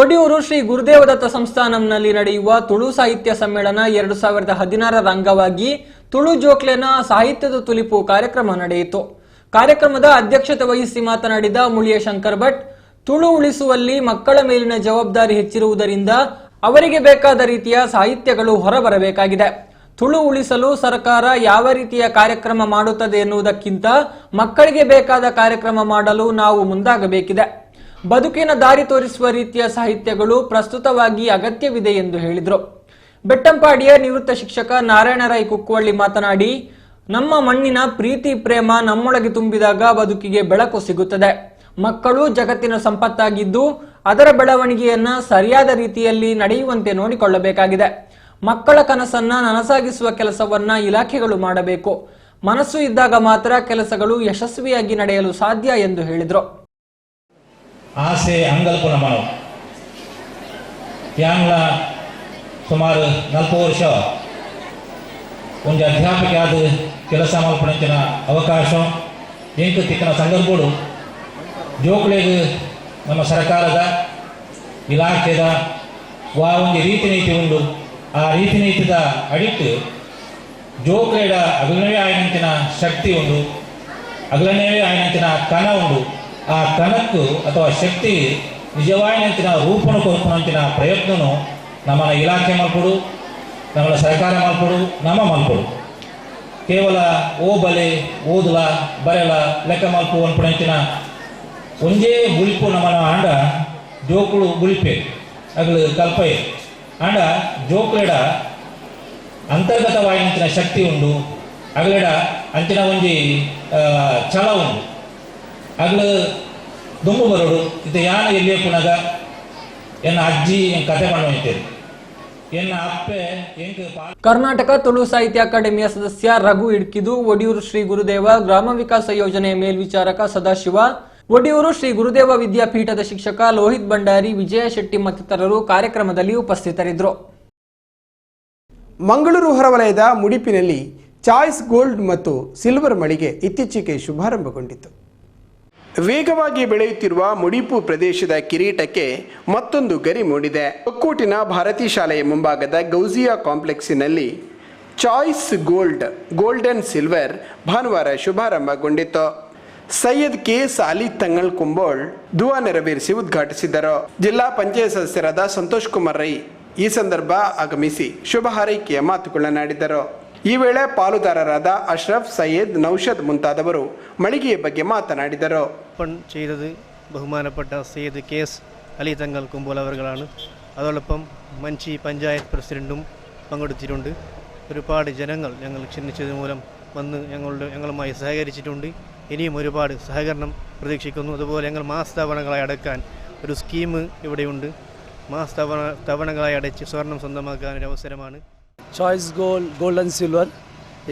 ಒಡಿಯೂರು ಶ್ರೀ ಗುರುದೇವದತ್ತ ಸಂಸ್ಥಾನಂನಲ್ಲಿ ನಡೆಯುವ ತುಳು ಸಾಹಿತ್ಯ ಸಮ್ಮೇಳನ 2016ರ ಅಂಗವಾಗಿ ತುಳು ಜೋಕ್ಲೆನ ಸಾಹಿತ್ಯದ ತುಲಿಪು ಕಾರ್ಯಕ್ರಮ ನಡೆಯಿತು. ಕಾರ್ಯಕ್ರಮದ ಅಧ್ಯಕ್ಷತೆ ವಹಿಸಿ ಮಾತನಾಡಿದ ಮುಳಿಯ ಶಂಕರ್ ಭಟ್, ತುಳು ಉಳಿಸುವಲ್ಲಿ ಮಕ್ಕಳ ಮೇಲಿನ ಜವಾಬ್ದಾರಿ ಹೆಚ್ಚಿರುವುದರಿಂದ ಅವರಿಗೆ ಬೇಕಾದ ರೀತಿಯ ಸಾಹಿತ್ಯಗಳು ಹೊರಬರಬೇಕಾಗಿದೆ. ತುಳು ಉಳಿಸಲು ಸರ್ಕಾರ ಯಾವ ರೀತಿಯ ಕಾರ್ಯಕ್ರಮ ಮಾಡುತ್ತದೆ ಎನ್ನುವುದಕ್ಕಿಂತ ಮಕ್ಕಳಿಗೆ ಬೇಕಾದ ಕಾರ್ಯಕ್ರಮ ಮಾಡಲು ನಾವು ಮುಂದಾಗಬೇಕಿದೆ. ಬದುಕಿನ ದಾರಿ ತೋರಿಸುವ ರೀತಿಯ ಸಾಹಿತ್ಯಗಳು ಪ್ರಸ್ತುತವಾಗಿ ಅಗತ್ಯವಿದೆ ಎಂದು ಹೇಳಿದರು. ಬೆಟ್ಟಂಪಾಡಿಯ ನಿವೃತ್ತ ಶಿಕ್ಷಕ ನಾರಾಯಣ ರೈ ಕುಕ್ಕವಳ್ಳಿ ಮಾತನಾಡಿ, ನಮ್ಮ ಮಣ್ಣಿನ ಪ್ರೀತಿ ಪ್ರೇಮ ನಮ್ಮೊಳಗೆ ತುಂಬಿದಾಗ ಬದುಕಿಗೆ ಬೆಳಕು ಸಿಗುತ್ತದೆ. ಮಕ್ಕಳು ಜಗತ್ತಿನ ಸಂಪತ್ತಾಗಿದ್ದು ಅದರ ಬೆಳವಣಿಗೆಯನ್ನ ಸರಿಯಾದ ರೀತಿಯಲ್ಲಿ ನಡೆಯುವಂತೆ ನೋಡಿಕೊಳ್ಳಬೇಕಾಗಿದೆ. ಮಕ್ಕಳ ಕನಸನ್ನ ನನಸಾಗಿಸುವ ಕೆಲಸವನ್ನ ಇಲಾಖೆಗಳು ಮಾಡಬೇಕು. ಮನಸ್ಸು ಇದ್ದಾಗ ಮಾತ್ರ ಕೆಲಸಗಳು ಯಶಸ್ವಿಯಾಗಿ ನಡೆಯಲು ಸಾಧ್ಯ ಎಂದು ಹೇಳಿದರು. ಆಸೆ ಅಂಗಲ್ಪನ ಮನವು ಯಾಂಗ್ಲ ಸುಮಾರು 40 ವರ್ಷ ಒಂದು ಅಧ್ಯಾಪಕ ಆದ ಕೆಲಸ ಮಲ್ಪಣಂಚಿನ ಅವಕಾಶ ಎಂಟು ತಿಕ್ಕನ ಸಂದರ್ಭಗಳು ಜೋಕ್ಲೆಗೆ ನಮ್ಮ ಸರ್ಕಾರದ ಇಲಾಖೆದ ಒಂದು ರೀತಿ ನೀತಿ ಉಂಡು. ಆ ರೀತಿ ನೀತಿದ ಅಡಿಟ್ಟು ಜೋಕ್ಲೆಡ ಅಗಲನೇ ಆಯ್ನಂಚಿನ ಶಕ್ತಿ ಉಂಡು, ಅಗಲನೇ ಆಯ್ನಂಚಿನ ಕಣ ಉಂಡು. ಆ ಕಣಕ್ಕೂ ಅಥವಾ ಶಕ್ತಿ ನಿಜವಾಯಿನಂಚಿನ ರೂಪಣ ಕೊರ್ಪಣಂಚಿನ ಪ್ರಯತ್ನನು ನಮ್ಮನ್ನ ಇಲಾಖೆ ಮಲ್ಪಡು, ನಮ್ಮ ಸರ್ಕಾರ ಮಲ್ಪಡು, ನಮ್ಮ ಮಲ್ಪಡು. ಕೇವಲ ಓಬಲೆ ಓದಲ ಬರೆಲ ಲೆಕ್ಕ ಮಲ್ಪು ಅನ್ಪಣಂಚಿನ ಒಂದೇ ಗುಳಿಪು ನಮ್ಮನ ಆಂಡ ಜೋಕುಳು ಗುಳಿಪೆ ಅಗಲು ಕಲ್ಪೆ ಆಂಡ ಜೋಕ್ಲೆಡ ಅಂತರ್ಗತವಾಯಿನಂಚಿನ ಶಕ್ತಿ ಉಂಡು. ಅಗಲೆಡ ಅಂಚಿನ ಒಂಜಿ ಛಲ ಉಂಡು. ಅಗಲು ದುಂಬು ಬರೋಡು ಇದು ಯಾನ ಎಲ್ಲಿಯೇ ಪುನಗ ಎನ್ನ ಅಜ್ಜಿ ಕತೆ ಮಾಡುವಂತೇಳಿ ಎನ್ನ ಅಪ್ಪೆ ಕರ್ನಾಟಕ ತುಳು ಸಾಹಿತ್ಯ ಅಕಾಡೆಮಿಯ ಸದಸ್ಯ ರಘು ಇಡ್ಕಿದು, ಒಡಿಯೂರು ಶ್ರೀ ಗುರುದೇವ ಗ್ರಾಮ ವಿಕಾಸ ಯೋಜನೆಯ ಮೇಲ್ವಿಚಾರಕ ಸದಾಶಿವ, ಒಡಿಯೂರು ಶ್ರೀ ಗುರುದೇವ ವಿದ್ಯಾಪೀಠದ ಶಿಕ್ಷಕ ಲೋಹಿತ್ ಭಂಡಾರಿ, ವಿಜಯ ಶೆಟ್ಟಿ ಮತ್ತಿತರರು ಕಾರ್ಯಕ್ರಮದಲ್ಲಿ ಉಪಸ್ಥಿತರಿದ್ದರು. ಮಂಗಳೂರು ಹೊರವಲಯದ ಮುಡಿಪಿನಲ್ಲಿ ಚಾಯ್ಸ್ ಗೋಲ್ಡ್ ಮತ್ತು ಸಿಲ್ವರ್ ಮಳಿಗೆ ಇತ್ತೀಚೆಗೆ ಶುಭಾರಂಭಗೊಂಡಿತು. ವೇಗವಾಗಿ ಬೆಳೆಯುತ್ತಿರುವ ಮುಡಿಪು ಪ್ರದೇಶದ ಕಿರೀಟಕ್ಕೆ ಮತ್ತೊಂದು ಗರಿ ಮೂಡಿದೆ. ಒಕ್ಕೂಟಿನ ಭಾರತಿ ಶಾಲೆಯ ಮುಂಭಾಗದ ಗೌಜಿಯಾ ಕಾಂಪ್ಲೆಕ್ಸಿನಲ್ಲಿ ಚಾಯ್ಸ್ ಗೋಲ್ಡ್ ಅಂಡ್ ಸಿಲ್ವರ್ ಭಾನುವಾರ ಶುಭಾರಂಭಗೊಂಡಿತು. ಸೈಯದ್ ಕೆ ಸಾಲಿ ತಂಗಳ್ ಕುಂಬೋಳ್ ದುವಾ ನೆರವೇರಿಸಿ ಉದ್ಘಾಟಿಸಿದರು. ಜಿಲ್ಲಾ ಪಂಚಾಯತ್ ಸದಸ್ಯರಾದ ಸಂತೋಷ್ ಕುಮಾರ್ ರೈ ಈ ಸಂದರ್ಭ ಆಗಮಿಸಿ ಶುಭ ಹಾರೈಕೆಯ ಮಾತುಗಳನ್ನಾಡಿದರು. ಈ ವೇಳೆ ಪಾಲುದಾರರಾದ ಅಶ್ರಫ್, ಸೈಯದ್, ನೌಷದ್ ಮುಂತಾದವರು ಮಳಿಗೆಯ ಬಗ್ಗೆ ಮಾತನಾಡಿದರು. ചെയ്തത് ബഹുമാനപ്പെട്ട സയ്യിദ് കെ.എസ്. അലി തങ്ങൾ കുമ്പോൾ അവர்களാണ്. അതോടൊപ്പം മഞ്ചി പഞ്ചായത്ത് പ്രസിഡന്റും പങ്കെടുത്തിട്ടുണ്ട്. ഒരുപാട് ജനങ്ങൾ ഞങ്ങൾ ക്ഷണിച്ചത് മൂലം വന്ന് ഞങ്ങളുമായി സഹകരിച്ചിട്ടുണ്ട്. ഇനിയും ഒരുപാട് സഹകരണം പ്രതീക്ഷിക്കുന്നു. അതുപോലെ ഞങ്ങൾ മാസത്തവണകളായി അടക്കാൻ ഒരു സ്കീം ഇവിടെയുണ്ട്. മാസത്തവണകളായി അടച്ച് സ്വർണം സ്വന്തമാക്കാൻ ഒരു അവസരമാണ്. ಚಾಯ್ಸ್ ಗೋಲ್ಡ್ ಆ್ಯಂಡ್ ಸಿಲ್ವರ್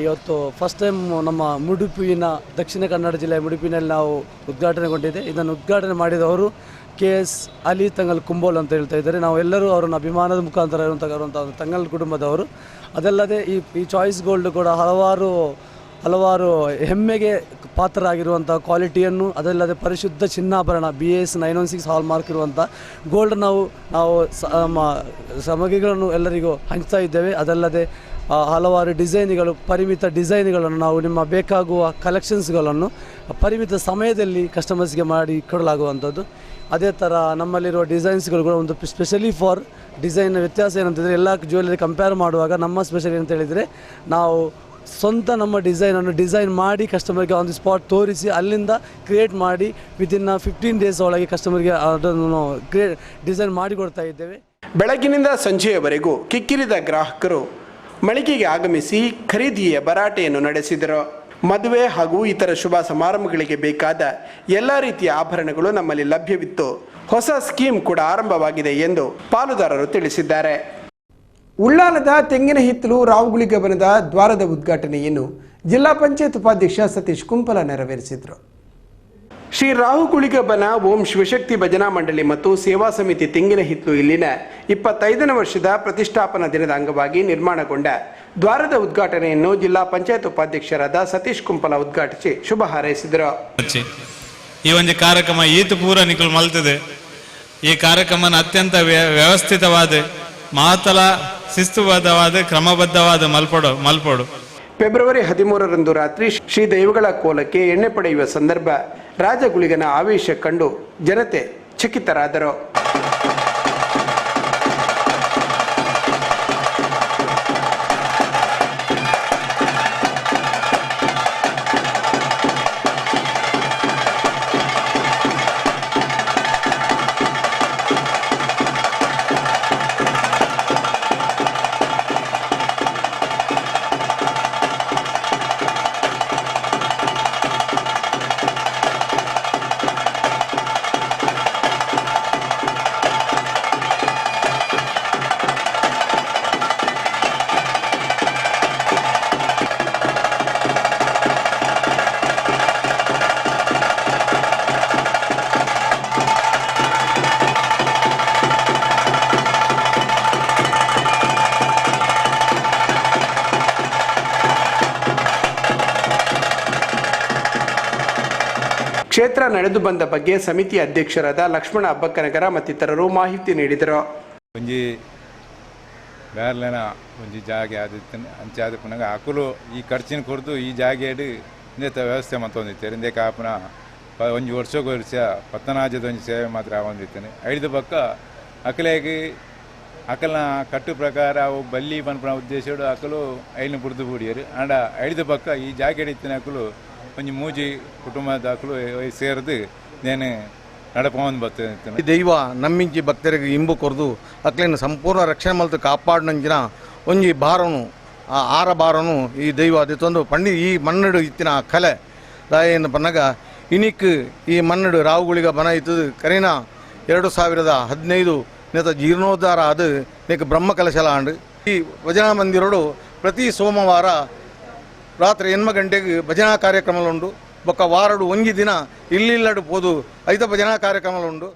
ಇವತ್ತು ಫಸ್ಟ್ ಟೈಮ್ ನಮ್ಮ ಮುಡುಪಿನ ದಕ್ಷಿಣ ಕನ್ನಡ ಜಿಲ್ಲೆಯ ಮುಡುಪಿನಲ್ಲಿ ನಾವು ಉದ್ಘಾಟನೆಗೊಂಡಿದೆ. ಇದನ್ನು ಉದ್ಘಾಟನೆ ಮಾಡಿದವರು ಕೆ.ಎಸ್. ಅಲಿ ತಂಗಲ್ ಕುಂಬೋಲ್ ಅಂತ ಹೇಳ್ತಾ ಇದ್ದಾರೆ. ನಾವು ಎಲ್ಲರೂ ಅವರನ್ನು ಅಭಿಮಾನದ ಮುಖಾಂತರ ಇರುವಂಥ ತಂಗಲ್ ಕುಟುಂಬದವರು. ಅದಲ್ಲದೆ ಈ ಚಾಯ್ಸ್ ಗೋಲ್ಡ್ ಕೂಡ ಹಲವಾರು ಹೆಮ್ಮೆಗೆ ಪಾತ್ರರಾಗಿರುವಂಥ ಕ್ವಾಲಿಟಿಯನ್ನು, ಅದಲ್ಲದೆ ಪರಿಶುದ್ಧ ಚಿನ್ನಾಭರಣ BAS 916 ಹಾಲ್ ಮಾರ್ಕ್ ಇರುವಂಥ ಗೋಲ್ಡ್ ನಾವು ಸಾಮಗ್ರಿಗಳನ್ನು ಎಲ್ಲರಿಗೂ ಹಂಚ್ತಾ ಇದ್ದೇವೆ. ಅದಲ್ಲದೆ ಹಲವಾರು ಡಿಸೈನ್ಗಳು, ಪರಿಮಿತ ಡಿಸೈನ್ಗಳನ್ನು ನಾವು ನಿಮ್ಮ ಬೇಕಾಗುವ ಕಲೆಕ್ಷನ್ಸ್ಗಳನ್ನು ಪರಿಮಿತ ಸಮಯದಲ್ಲಿ ಕಸ್ಟಮರ್ಸ್ಗೆ ಮಾಡಿ ಕೊಡಲಾಗುವಂಥದ್ದು. ಅದೇ ಥರ ನಮ್ಮಲ್ಲಿರುವ ಡಿಸೈನ್ಸ್ಗಳು ಕೂಡ ಒಂದು ಸ್ಪೆಷಲಿ ಫಾರ್ ಡಿಸೈನ್ ವ್ಯತ್ಯಾಸ ಏನಂತಂದರೆ ಎಲ್ಲ ಜ್ಯುವೆಲ್ಲರಿ ಕಂಪೇರ್ ಮಾಡುವಾಗ ನಮ್ಮ ಸ್ಪೆಷಲ್ ಏನಂತ ಹೇಳಿದರೆ ನಾವು ಸ್ವಂತ ನಮ್ಮ ಡಿಸೈನ್ ಮಾಡಿ ಕಸ್ಟಮರ್ಗೆ ಆನ್ ದಿ ಸ್ಪಾಟ್ ತೋರಿಸಿ ಅಲ್ಲಿಂದ ಕ್ರಿಯೇಟ್ ಮಾಡಿ ವಿತಿನ್ 15 ಡೇಸ್ ಒಳಗೆ ಕಸ್ಟಮರ್ಗೆ ಅದನ್ನು ಡಿಸೈನ್ ಮಾಡಿಕೊಡ್ತಾ ಇದ್ದೇವೆ. ಬೆಳಗಿನಿಂದ ಸಂಜೆಯವರೆಗೂ ಕಿಕ್ಕಿರಿದ ಗ್ರಾಹಕರು ಮಳಿಗೆಗೆ ಆಗಮಿಸಿ ಖರೀದಿಯ ಭರಾಟೆಯನ್ನು ನಡೆಸಿದರು. ಮದುವೆ ಹಾಗೂ ಇತರ ಶುಭ ಸಮಾರಂಭಗಳಿಗೆ ಬೇಕಾದ ಎಲ್ಲ ರೀತಿಯ ಆಭರಣಗಳು ನಮ್ಮಲ್ಲಿ ಲಭ್ಯವಿತ್ತು. ಹೊಸ ಸ್ಕೀಮ್ ಕೂಡ ಆರಂಭವಾಗಿದೆ ಎಂದು ಪಾಲುದಾರರು ತಿಳಿಸಿದ್ದಾರೆ. ಉಳ್ಳಾಲದ ತೆಂಗಿನ ಹಿತ್ತಲು ರಾವುಗುಳಿಗಬನದ ದ್ವಾರದ ಉದ್ಘಾಟನೆಯನ್ನು ಜಿಲ್ಲಾ ಪಂಚಾಯತ್ ಉಪಾಧ್ಯಕ್ಷ ಸತೀಶ್ ಕುಂಪಲ ನೆರವೇರಿಸಿದರು. ಶ್ರೀ ರಾಹುಗುಳಿಗಬನ ಓಂ ಶಿವಶಕ್ತಿ ಭಜನಾ ಮಂಡಳಿ ಮತ್ತು ಸೇವಾ ಸಮಿತಿ ತೆಂಗಿನ ಹಿತ್ತಲು ಇಲ್ಲಿನ 25ನೇ ವರ್ಷದ ಪ್ರತಿಷ್ಠಾಪನಾ ದಿನದ ಅಂಗವಾಗಿ ನಿರ್ಮಾಣಗೊಂಡ ದ್ವಾರದ ಉದ್ಘಾಟನೆಯನ್ನು ಜಿಲ್ಲಾ ಪಂಚಾಯತ್ ಉಪಾಧ್ಯಕ್ಷರಾದ ಸತೀಶ್ ಕುಂಪಲ ಉದ್ಘಾಟಿಸಿ ಶುಭ ಹಾರೈಸಿದರು. ಈ ಒಂದು ಕಾರ್ಯಕ್ರಮ ಈತ ಪೂರ ನಿಕಲು ಮಲ್ತದೆ ಈ ಕಾರ್ಯಕ್ರಮನ ಅತ್ಯಂತ ವ್ಯವಸ್ಥಿತವಾದ ಮಹತ್ತರ ಶಿಸ್ತುಬದ್ಧವಾದ ಕ್ರಮಬದ್ಧವಾದ ಮಲ್ಪಡು ಫೆಬ್ರವರಿ 13ರಂದು ರಾತ್ರಿ ಶ್ರೀ ದೈವಗಳ ಕೋಲಕ್ಕೆ ಎಣ್ಣೆ ಪಡೆಯುವ ಸಂದರ್ಭ ರಾಜಗುಳಿಗನ ಆವೇಶ ಕಂಡು ಜನತೆ ಚಕಿತರಾದರು. ಕ್ಷೇತ್ರ ನಡೆದು ಬಂದ ಬಗ್ಗೆ ಸಮಿತಿ ಅಧ್ಯಕ್ಷರಾದ ಲಕ್ಷ್ಮಣ ಅಬ್ಬಕ್ಕನಗರ ಮತ್ತಿತರರು ಮಾಹಿತಿ ನೀಡಿದರು. ಒಂಜಿ ಬೇರ್ಲೆನ ಒಂಜಿ ಜಾಗೆ ಆದಿತ್ತು ಅಂಚಾದ ಪುನಗ ಅಕುಲು ಈ ಖರ್ಚಿನ ಕುರಿತು ಈ ಜಾಗೆಡು ಇಂದೇತ ವ್ಯವಸ್ಥೆ ಮತ್ತೊಂದಿತ್ತೇನೆ ಇಂದೇ ಕಾಪುನ ಒಂಜಿ ವರ್ಷಕ್ಕೆ ವರ್ಷ ಪತ್ತನಾಜದ ಒಂಜಿ ಸೇವೆ ಮಾತ್ರ ಆವಂದಿತ್ತೇನೆ ಐದು ಪಕ್ಕ ಅಕಲೇಗೆ ಅಕಲ್ನ ಕಟ್ಟು ಪ್ರಕಾರ ಅವು ಬಲ್ಲಿ ಪನ್ಪನ ಉದ್ದೇಶಡು ಅಕಲು ಐಲ್ನ ಬುಡ್ದು ಬೂಡಿಯರು ಆಂಡ ಐದು ಪಕ್ಕ ಈ ಜಾಗೆ ಇತ್ತಿನ ಅಕಲು ಒಂಜಿ ಮೂಜಿ ಕುಟುಂಬದ ಅಕಲು ಸೇರಿದು ನೇನು ನಡಪವನ್ ಬರ್ತೇನೆ. ದೈವ ನಮ್ಮಿಂಚಿ ಭಕ್ತರಿಗೆ ಇಂಬು ಕೊರದು ಅಕ್ಲೇನು ಸಂಪೂರ್ಣ ರಕ್ಷಣೆ ಮಲ್ತು ಕಾಪಾಡಿನಂಚಿನ ಒಂಜಿ ಬಾರನು ಆರ ಬಾರನು ಈ ದೈವ ಅದಿತ್ತೊಂದು ಪಂಡಿ ಈ ಮನ್ನಡು ಇತ್ತಿನ ಕಲೆ ದಾಯೇನು ಪನ್ನಗ ಇನಿಕ್ ಈ ಮನ್ನಡು ರಾವುಗಳಿಗ ಬನ ಇತ್ತದು ಕರೀನ 2015 ನೇತ ಜೀರ್ಣೋದ್ಧಾರ ಅದು ನೇಕ ಬ್ರಹ್ಮ ಕಲಶಲ ಅಂಡು ಈ ಭಜನಾ ಮಂದಿರೋಡು ಪ್ರತಿ ಸೋಮವಾರ ರಾತ್ರಿ 8 ಗಂಟೆಗೆ ಭಜನಾ ಕಾರ್ಯಕ್ರಮಗಳುಂಡು ಬೊಕ್ಕ ವಾರಡು ಒಂಜಿ ದಿನ ಇಲ್ಲಿಲ್ಲಡು ಪೋದು 5 ಭಜನಾ ಕಾರ್ಯಕ್ರಮಗಳುಂಡು.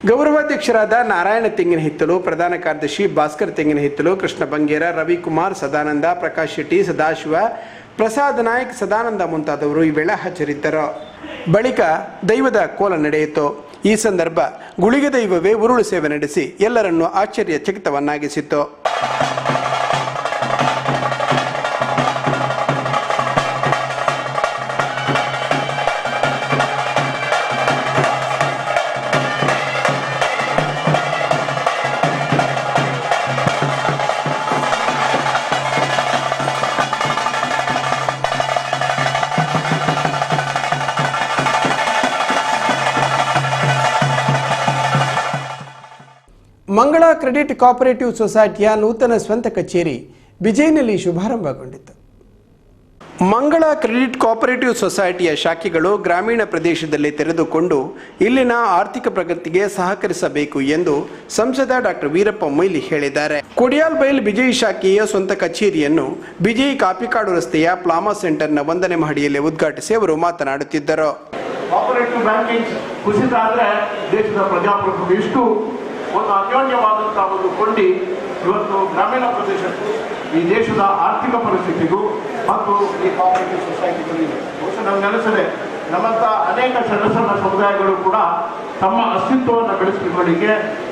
ಗೌರವಾಧ್ಯಕ್ಷರಾದ ನಾರಾಯಣ ತೆಂಗಿನ ಹಿತ್ತಲು, ಪ್ರಧಾನ ಕಾರ್ಯದರ್ಶಿ ಭಾಸ್ಕರ್ ತೆಂಗಿನ ಹಿತ್ತಲು, ಕೃಷ್ಣ ಬಂಗೇರ, ರವಿಕುಮಾರ್, ಸದಾನಂದ, ಪ್ರಕಾಶ್ ಶೆಟ್ಟಿ, ಸದಾಶಿವ, ಪ್ರಸಾದ್ ನಾಯಕ್, ಸದಾನಂದ ಮುಂತಾದವರು ಈ ವೇಳೆ ಹಾಜರಿದ್ದರು. ಬಳಿಕ ದೈವದ ಕೋಲ ನಡೆಯಿತು. ಈ ಸಂದರ್ಭ ಗುಳಿಗೆ ದೈವವೇ ಉರುಳು ಸೇವೆ ನಡೆಸಿ ಎಲ್ಲರನ್ನೂ ಆಶ್ಚರ್ಯಚಕಿತವನ್ನಾಗಿಸಿತು. ಮಂಗಳ ಕ್ರೆಡಿಟ್ ಕೋಆಪರೇಟಿವ್ ಸೊಸೈಟಿಯ ನೂತನ ಸ್ವಂತ ಕಚೇರಿ ಬಿಜೈನಲ್ಲಿ ಶುಭಾರಂಭಗೊಂಡಿತು. ಮಂಗಳ ಕ್ರೆಡಿಟ್ ಕೋಆಪರೇಟಿವ್ ಸೊಸೈಟಿಯ ಶಾಖೆಗಳು ಗ್ರಾಮೀಣ ಪ್ರದೇಶದಲ್ಲಿ ತೆರೆದುಕೊಂಡು ಇಲ್ಲಿನ ಆರ್ಥಿಕ ಪ್ರಗತಿಗೆ ಸಹಕರಿಸಬೇಕು ಎಂದು ಸಂಸದ ಡಾಕ್ಟರ್ ವೀರಪ್ಪ ಮೊಯ್ಲಿ ಹೇಳಿದ್ದಾರೆ. ಕೊಡಿಯಾಲ್ಬೈಲ್ ಬಿಜೈ ಶಾಖೆಯ ಸ್ವಂತ ಕಚೇರಿಯನ್ನು ಬಿಜೈ ಕಾಪಿಕಾಡು ರಸ್ತೆಯ ಪ್ಲಾಮಾ ಸೆಂಟರ್ನ 1ನೇ ಮಹಡಿಯಲ್ಲಿ ಉದ್ಘಾಟಿಸಿ ಅವರು ಮಾತನಾಡುತ್ತಿದ್ದರು. ಕೋಆಪರೇಟಿವ್ ಬ್ಯಾಂಕಿಂಗ್ ಕುಸಿತ ಆದರೆ ದೇಶದ ಪ್ರಜಾಪ್ರಭುತ್ವ ಇಷ್ಟು ಒಂದು ಅನ್ಯೋನ್ಯವಾದಂತಹ ಒಂದು ಕೊಂಡಿ ಇವತ್ತು ಗ್ರಾಮೀಣ ಪ್ರದೇಶಕ್ಕೂ ಈ ದೇಶದ ಆರ್ಥಿಕ ಪರಿಸ್ಥಿತಿಗೂ ಮತ್ತು ಈ ಕೋಆಪರೇಟಿವ್ ಸೊಸೈಟಿಗಳಿವೆ. ಬಹುಶಃ ನಮ್ಗೆ ಅನಿಸಿದೆ ನಮ್ಮಂಥ ಅನೇಕ ಸಣ್ಣ ಸಣ್ಣ ಸಮುದಾಯಗಳು ಕೂಡ ತಮ್ಮ ಅಸ್ತಿತ್ವವನ್ನು ಬೆಳೆಸಿಕೊಳ್ಳಲಿಕ್ಕೆ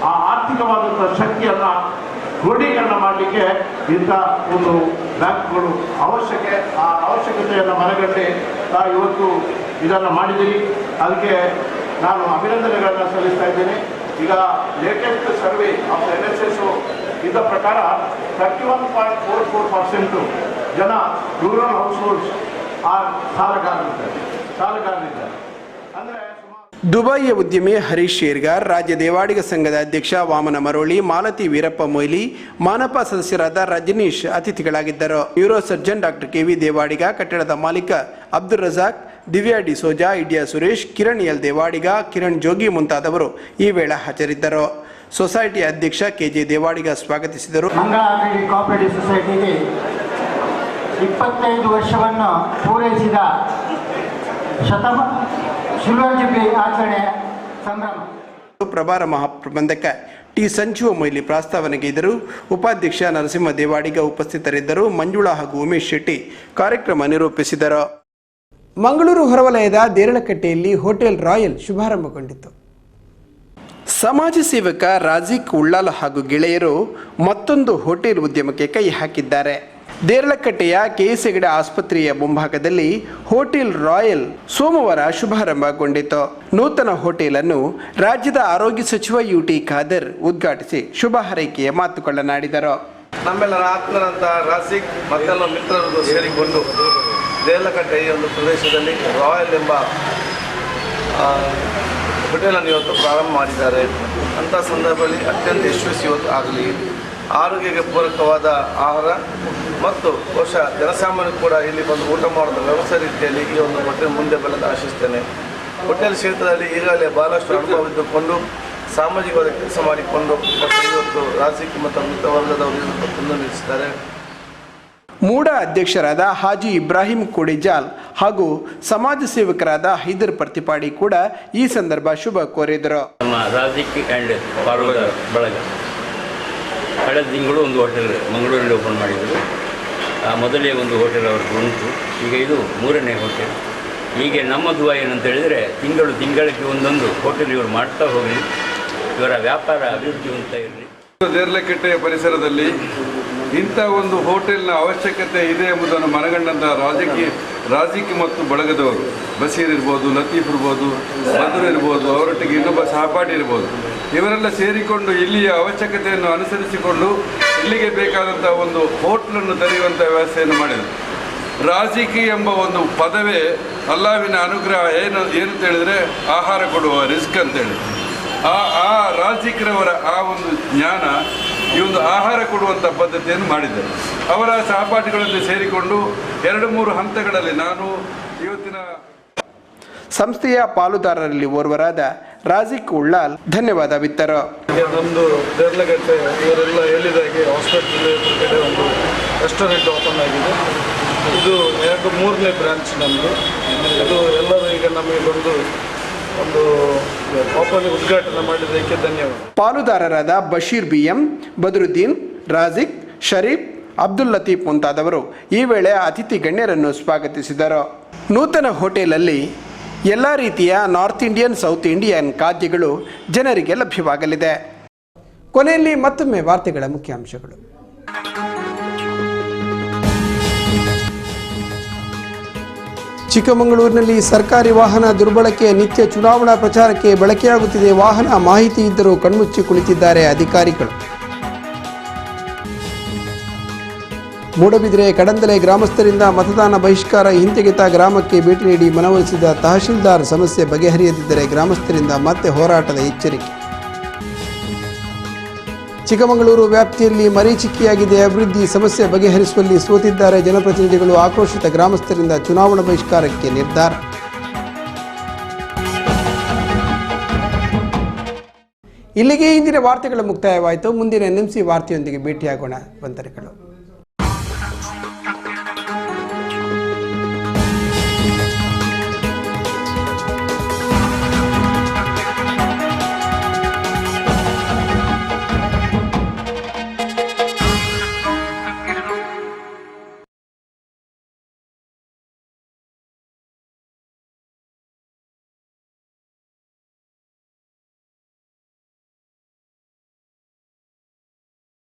ಆ ಆರ್ಥಿಕವಾದಂಥ ಶಕ್ತಿಯನ್ನು ಕ್ರೋಢೀಕರಣ ಮಾಡಲಿಕ್ಕೆ ಇಂಥ ಒಂದು ಬ್ಯಾಂಕ್ಗಳು ಆ ಅವಶ್ಯಕತೆಯನ್ನು ಮನಗಂಡು ಇವತ್ತು ಇದನ್ನು ಮಾಡಿದ್ದೀರಿ. ಅದಕ್ಕೆ ನಾನು ಅಭಿನಂದನೆಗಳನ್ನು ಸಲ್ಲಿಸ್ತಾ ಇದ್ದೇನೆ. ಈಗ ಲೇಟೆಸ್ಟ್ ಸರ್ವೆ ಆಫ್ NSS ಇದ್ದ ಪ್ರಕಾರ 31.44% ಜನ ರೂರಲ್ ಹೌಸ್ ಹೋಲ್ಡ್ಸ್ ಸಾಲಗಾರರಿದ್ದಾರೆ. ಅಂದರೆ ದುಬೈಯ ಉದ್ಯಮಿ ಹರೀಶ್ ಶೇರ್ಗಾರ್, ರಾಜ್ಯ ದೇವಾಡಿಗ ಸಂಘದ ಅಧ್ಯಕ್ಷ ವಾಮನ ಮರೋಳಿ, ಮಾಲತಿ ವೀರಪ್ಪ ಮೊಯ್ಲಿ, ಮಾನಪ ಸದಸ್ಯರಾದ ರಜನೀಶ್ ಅತಿಥಿಗಳಾಗಿದ್ದರು. Neurosurgeon doctor KV Devadiga, ಕಟ್ಟಡದ ಮಾಲೀಕ ಅಬ್ದುಲ್ ರಜಾಕ್, ದಿವ್ಯಾ ಡಿಸೋಜಾ, ಇಡಿಯಾ ಸುರೇಶ್, ಕಿರಣ್ ಎಲ್ ದೇವಾಡಿಗ, ಕಿರಣ್ ಜೋಗಿ ಮುಂತಾದವರು ಈ ವೇಳೆ ಹಾಜರಿದ್ದರು. ಸೊಸೈಟಿ ಅಧ್ಯಕ್ಷ KJ ದೇವಾಡಿಗ ಸ್ವಾಗತಿಸಿದರು. ಮಂಗಳ ಕ್ರೆಡಿಟ್ ಕೋಆಪರೇಟಿವ್ ಸೊಸೈಟಿಗೆ 25 ವರ್ಷವನ್ನು ಪೂರೈಸಿದ ಸಿಲ್ವರ್ ಜುಬ್ಲಿ ಆಚರಣೆ ಸಂಭ್ರಮ. ಪ್ರಭಾರ ಮಹಾಪ್ರಬಂಧಕ ಟಿ ಸಂಜೀವ ಮೊಯ್ಲಿ ಪ್ರಾಸ್ತಾವನೆಗೈದರು. ಉಪಾಧ್ಯಕ್ಷ ನರಸಿಂಹ ದೇವಾಡಿಗ ಉಪಸ್ಥಿತರಿದ್ದರು. ಮಂಜುಳಾ ಹಾಗೂ ಉಮೇಶ್ ಶೆಟ್ಟಿ ಕಾರ್ಯಕ್ರಮ ನಿರೂಪಿಸಿದರು. ಮಂಗಳೂರು ಹೊರವಲಯದ ದೇರಳಕಟ್ಟೆಯಲ್ಲಿ ಹೋಟೆಲ್ ರಾಯಲ್ ಶುಭಾರಂಭಗೊಂಡಿತು. ಸಮಾಜ ಸೇವಕ ರಾಜಿಕ್ ಉಳ್ಳಾಲ ಹಾಗೂ ಗೆಳೆಯರು ಮತ್ತೊಂದು ಹೋಟೆಲ್ ಉದ್ಯಮಕ್ಕೆ ಕೈ ಹಾಕಿದ್ದಾರೆ. ದೇರಳಕಟ್ಟೆಯ ಕೆಎಸ್ ಹೆಗಡೆ ಆಸ್ಪತ್ರೆಯ ಮುಂಭಾಗದಲ್ಲಿ ಹೋಟೆಲ್ ರಾಯಲ್ ಸೋಮವಾರ ಶುಭಾರಂಭಗೊಂಡಿತು. ನೂತನ ಹೋಟೆಲ್ ಅನ್ನು ರಾಜ್ಯದ ಆರೋಗ್ಯ ಸಚಿವ ಯುಟಿ ಖಾದರ್ ಉದ್ಘಾಟಿಸಿ ಶುಭ ಹಾರೈಕೆಯ ಮಾತುಗಳನ್ನಾಡಿದರು. ನಮ್ಮೆಲ್ಲರ ಆತ್ಮರಂತ ರಾಸಿಕ್ ಮತ್ತೆಲ್ಲ ಮಿತ್ರರು ಸೇರಿಕೊಂಡು ದೇರಳಕಟ್ಟೆ ಈ ಒಂದು ಪ್ರದೇಶದಲ್ಲಿ ರಾಯಲ್ ಎಂಬ ಹೋಟೆಲನ್ನು ಇವತ್ತು ಪ್ರಾರಂಭ ಮಾಡಿದ್ದಾರೆ. ಅಂಥ ಸಂದರ್ಭದಲ್ಲಿ ಅತ್ಯಂತ ಯಶಸ್ವಿ ಇವತ್ತು ಆಗಲಿ. ಆರೋಗ್ಯಕ್ಕೆ ಪೂರಕವಾದ ಆಹಾರ ಮತ್ತು ಬಹುಶಃ ಜನಸಾಮಾನ್ಯರು ಕೂಡ ಇಲ್ಲಿ ಬಂದು ಊಟ ಮಾಡೋದು ವ್ಯವಸ್ಥೆ ರೀತಿಯಲ್ಲಿ ಈ ಒಂದು ಹೋಟೆಲ್ ಮುಂದೆ ಬೆಳೆದು ಆಶಿಸ್ತೇನೆ. ಹೋಟೆಲ್ ಕ್ಷೇತ್ರದಲ್ಲಿ ಈಗಾಗಲೇ ಬಹಳಷ್ಟು ಅನುಭವವಿದ್ದುಕೊಂಡು ಸಾಮಾಜಿಕವಾದ ಕೆಲಸ ಮಾಡಿಕೊಂಡು ಇವತ್ತು ರಾಜಕೀಯ ಮತ್ತು ಮಿತ್ರವರ್ಗದವರು ಇದನ್ನು ನಿಲ್ಲಿಸಿದ್ದಾರೆ. ಮೂಡ ಅಧ್ಯಕ್ಷರಾದ ಹಾಜಿ ಇಬ್ರಾಹಿಂ ಕೋಡಿಜಾಲ್ ಹಾಗೂ ಸಮಾಜ ಸೇವಕರಾದ ಹೈದರ್ ಪ್ರತಿಪಾಡಿ ಕೂಡ ಈ ಸಂದರ್ಭ ಶುಭ ಕೋರಿದರು. ನಮ್ಮ ರಾಜಿಕ್ ಆ್ಯಂಡ್ ಪಾರ್ವದ ಬಳಗ ಕಳೆದ ತಿಂಗಳು ಒಂದು ಹೋಟೆಲ್ ಮಂಗಳೂರಲ್ಲಿ ಓಪನ್ ಮಾಡಿದರು. ಮೊದಲೇ ಒಂದು ಹೋಟೆಲ್ ಅವ್ರಿಗೆ ಉಂಟು. ಈಗ ಇದು 3ನೇ ಹೋಟೆಲ್. ಹೀಗೆ ನಮ್ಮ ದುವಾ ಏನಂತ ಹೇಳಿದರೆ ತಿಂಗಳಿಗೆ ಒಂದೊಂದು ಹೋಟೆಲ್ ಇವರು ಮಾಡ್ತಾ ಹೋಗಲಿ, ಇವರ ವ್ಯಾಪಾರ ಅಭಿವೃದ್ಧಿ ಅಂತ ಇರಲಿ. ದೇರಳಕಟ್ಟೆಯ ಪರಿಸರದಲ್ಲಿ ಇಂಥ ಒಂದು ಹೋಟೆಲ್ನ ಅವಶ್ಯಕತೆ ಇದೆ ಎಂಬುದನ್ನು ಮನಗಂಡಂಥ ರಾಜಿಕ್ ಮತ್ತು ಬಳಗದವರು, ಬಸೀರ್ ಇರ್ಬೋದು, ಲತೀಫ್ ಇರ್ಬೋದು, ಬದರ್ ಇರ್ಬೋದು, ಅವರೊಟ್ಟಿಗೆ ಇನ್ನೊಬ್ಬ ಸಹಪಾಠಿ ಇರ್ಬೋದು, ಇವರೆಲ್ಲ ಸೇರಿಕೊಂಡು ಇಲ್ಲಿಯ ಅವಶ್ಯಕತೆಯನ್ನು ಅನುಸರಿಸಿಕೊಂಡು ಇಲ್ಲಿಗೆ ಬೇಕಾದಂಥ ಒಂದು ಹೋಟ್ಲನ್ನು ತೆರೆಯುವಂಥ ವ್ಯವಸ್ಥೆಯನ್ನು ಮಾಡಿದರು. ರಾಜಿಕಿ ಎಂಬ ಒಂದು ಪದವೇ ಅಲ್ಲಾವಿನ ಅನುಗ್ರಹ ಏನಂತ ಹೇಳಿದರೆ ಆಹಾರ ಕೊಡುವ ರಿಸ್ಕ್ ಅಂತೇಳಿ. ಆ ರಾಜಿಕ್ರವರ ಆ ಒಂದು ಜ್ಞಾನ ಈ ಒಂದು ಆಹಾರ ಕೊಡುವಂಥ ಪದ್ಧತಿಯನ್ನು ಮಾಡಿದ್ದಾರೆ. ಅವರ ಸಹಪಾಠಿಗಳಲ್ಲಿ ಸೇರಿಕೊಂಡು 2-3 ಹಂತಗಳಲ್ಲಿ ನಾನು ಇವತ್ತಿನ ಸಂಸ್ಥೆಯ ಪಾಲುದಾರರಲ್ಲಿ ಓರ್ವರಾದ ರಾಜಿಕ್ ಉಳ್ಳಾಲ್ ಧನ್ಯವಾದವಿತ್ತರು. ನಮ್ಮದು ದೇರಳಕಟ್ಟೆ ಇವರೆಲ್ಲ ಹೇಳಿದಾಗೆ ಹಾಸ್ಪಿಟಲ್ ಎದುರುಗಡೆ ಒಂದು ರೆಸ್ಟೋರೆಂಟ್ ಓಪನ್ ಆಗಿದೆ. ಇದು 3ನೇ ಬ್ರಾಂಚ್ ನಮ್ಮದು. ಇದು ಎಲ್ಲರೂ ಈಗ ನಮಗೆ ಬಂದು ಒಂದು ಓಪನ್ ಉದ್ಘಾಟನೆ ಮಾಡಿದ್ದಕ್ಕೆ ಧನ್ಯವಾದ. ಪಾಲುದಾರರಾದ ಬಶೀರ್ ಬಿಎಂ, ಬದರುದ್ದೀನ್, ರಾಜಿಕ್, ಶರೀಫ್, ಅಬ್ದುಲ್ ಲತೀಫ್ ಮುಂತಾದವರು ಈ ವೇಳೆ ಅತಿಥಿ ಗಣ್ಯರನ್ನು ಸ್ವಾಗತಿಸಿದರು. ನೂತನ ಹೋಟೆಲಲ್ಲಿ ಎಲ್ಲ ರೀತಿಯ ನಾರ್ತ್ ಇಂಡಿಯನ್, ಸೌತ್ ಇಂಡಿಯನ್ ಖಾದ್ಯಗಳು ಜನರಿಗೆ ಲಭ್ಯವಾಗಲಿದೆ. ಕೊನೆಯಲ್ಲಿ ಮತ್ತೊಮ್ಮೆ ವಾರ್ತೆಗಳ ಮುಖ್ಯಾಂಶಗಳು. ಚಿಕ್ಕಮಗಳೂರಿನಲ್ಲಿ ಸರ್ಕಾರಿ ವಾಹನ ದುರ್ಬಳಕೆ, ನಿತ್ಯ ಚುನಾವಣಾ ಪ್ರಚಾರಕ್ಕೆ ಬಳಕೆಯಾಗುತ್ತಿದೆ ವಾಹನ, ಮಾಹಿತಿ ಇದ್ದರೂ ಕಣ್ಮುಚ್ಚಿ ಕುಳಿತಿದ್ದಾರೆ ಅಧಿಕಾರಿಗಳು. ಮೂಡಬಿದಿರೆ ಕಡಂದಲೆ ಗ್ರಾಮಸ್ಥರಿಂದ ಮತದಾನ ಬಹಿಷ್ಕಾರ ಹಿಂತೆಗೆತ ಗ್ರಾಮಕ್ಕೆ ಭೇಟಿ ನೀಡಿ ಮನವೊಲಿಸಿದ ತಹಶೀಲ್ದಾರ್, ಸಮಸ್ಯೆ ಬಗೆಹರಿಯದಿದ್ದರೆ ಗ್ರಾಮಸ್ಥರಿಂದ ಮತ್ತೆ ಹೋರಾಟದ ಎಚ್ಚರಿಕೆ. ಚಿಕ್ಕಮಗಳೂರು ವ್ಯಾಪ್ತಿಯಲ್ಲಿ ಮರೀಚಿಕೆಯಾಗಿದೆ ಅಭಿವೃದ್ಧಿ, ಸಮಸ್ಯೆ ಬಗೆಹರಿಸುವಲ್ಲಿ ಸೋತಿದ್ದಾರೆ ಜನಪ್ರತಿನಿಧಿಗಳು, ಆಕ್ರೋಶಿತ ಗ್ರಾಮಸ್ಥರಿಂದ ಚುನಾವಣಾ ಬಹಿಷ್ಕಾರಕ್ಕೆ ನಿರ್ಧಾರ. ಇಲ್ಲಿಗೆ ಇಂದಿನ ವಾರ್ತೆಗಳು ಮುಕ್ತಾಯವಾಯಿತು. ಮುಂದಿನ NMC ವಾರ್ತೆಯೊಂದಿಗೆ ಭೇಟಿಯಾಗೋಣ. ವಂದನೆಗಳು.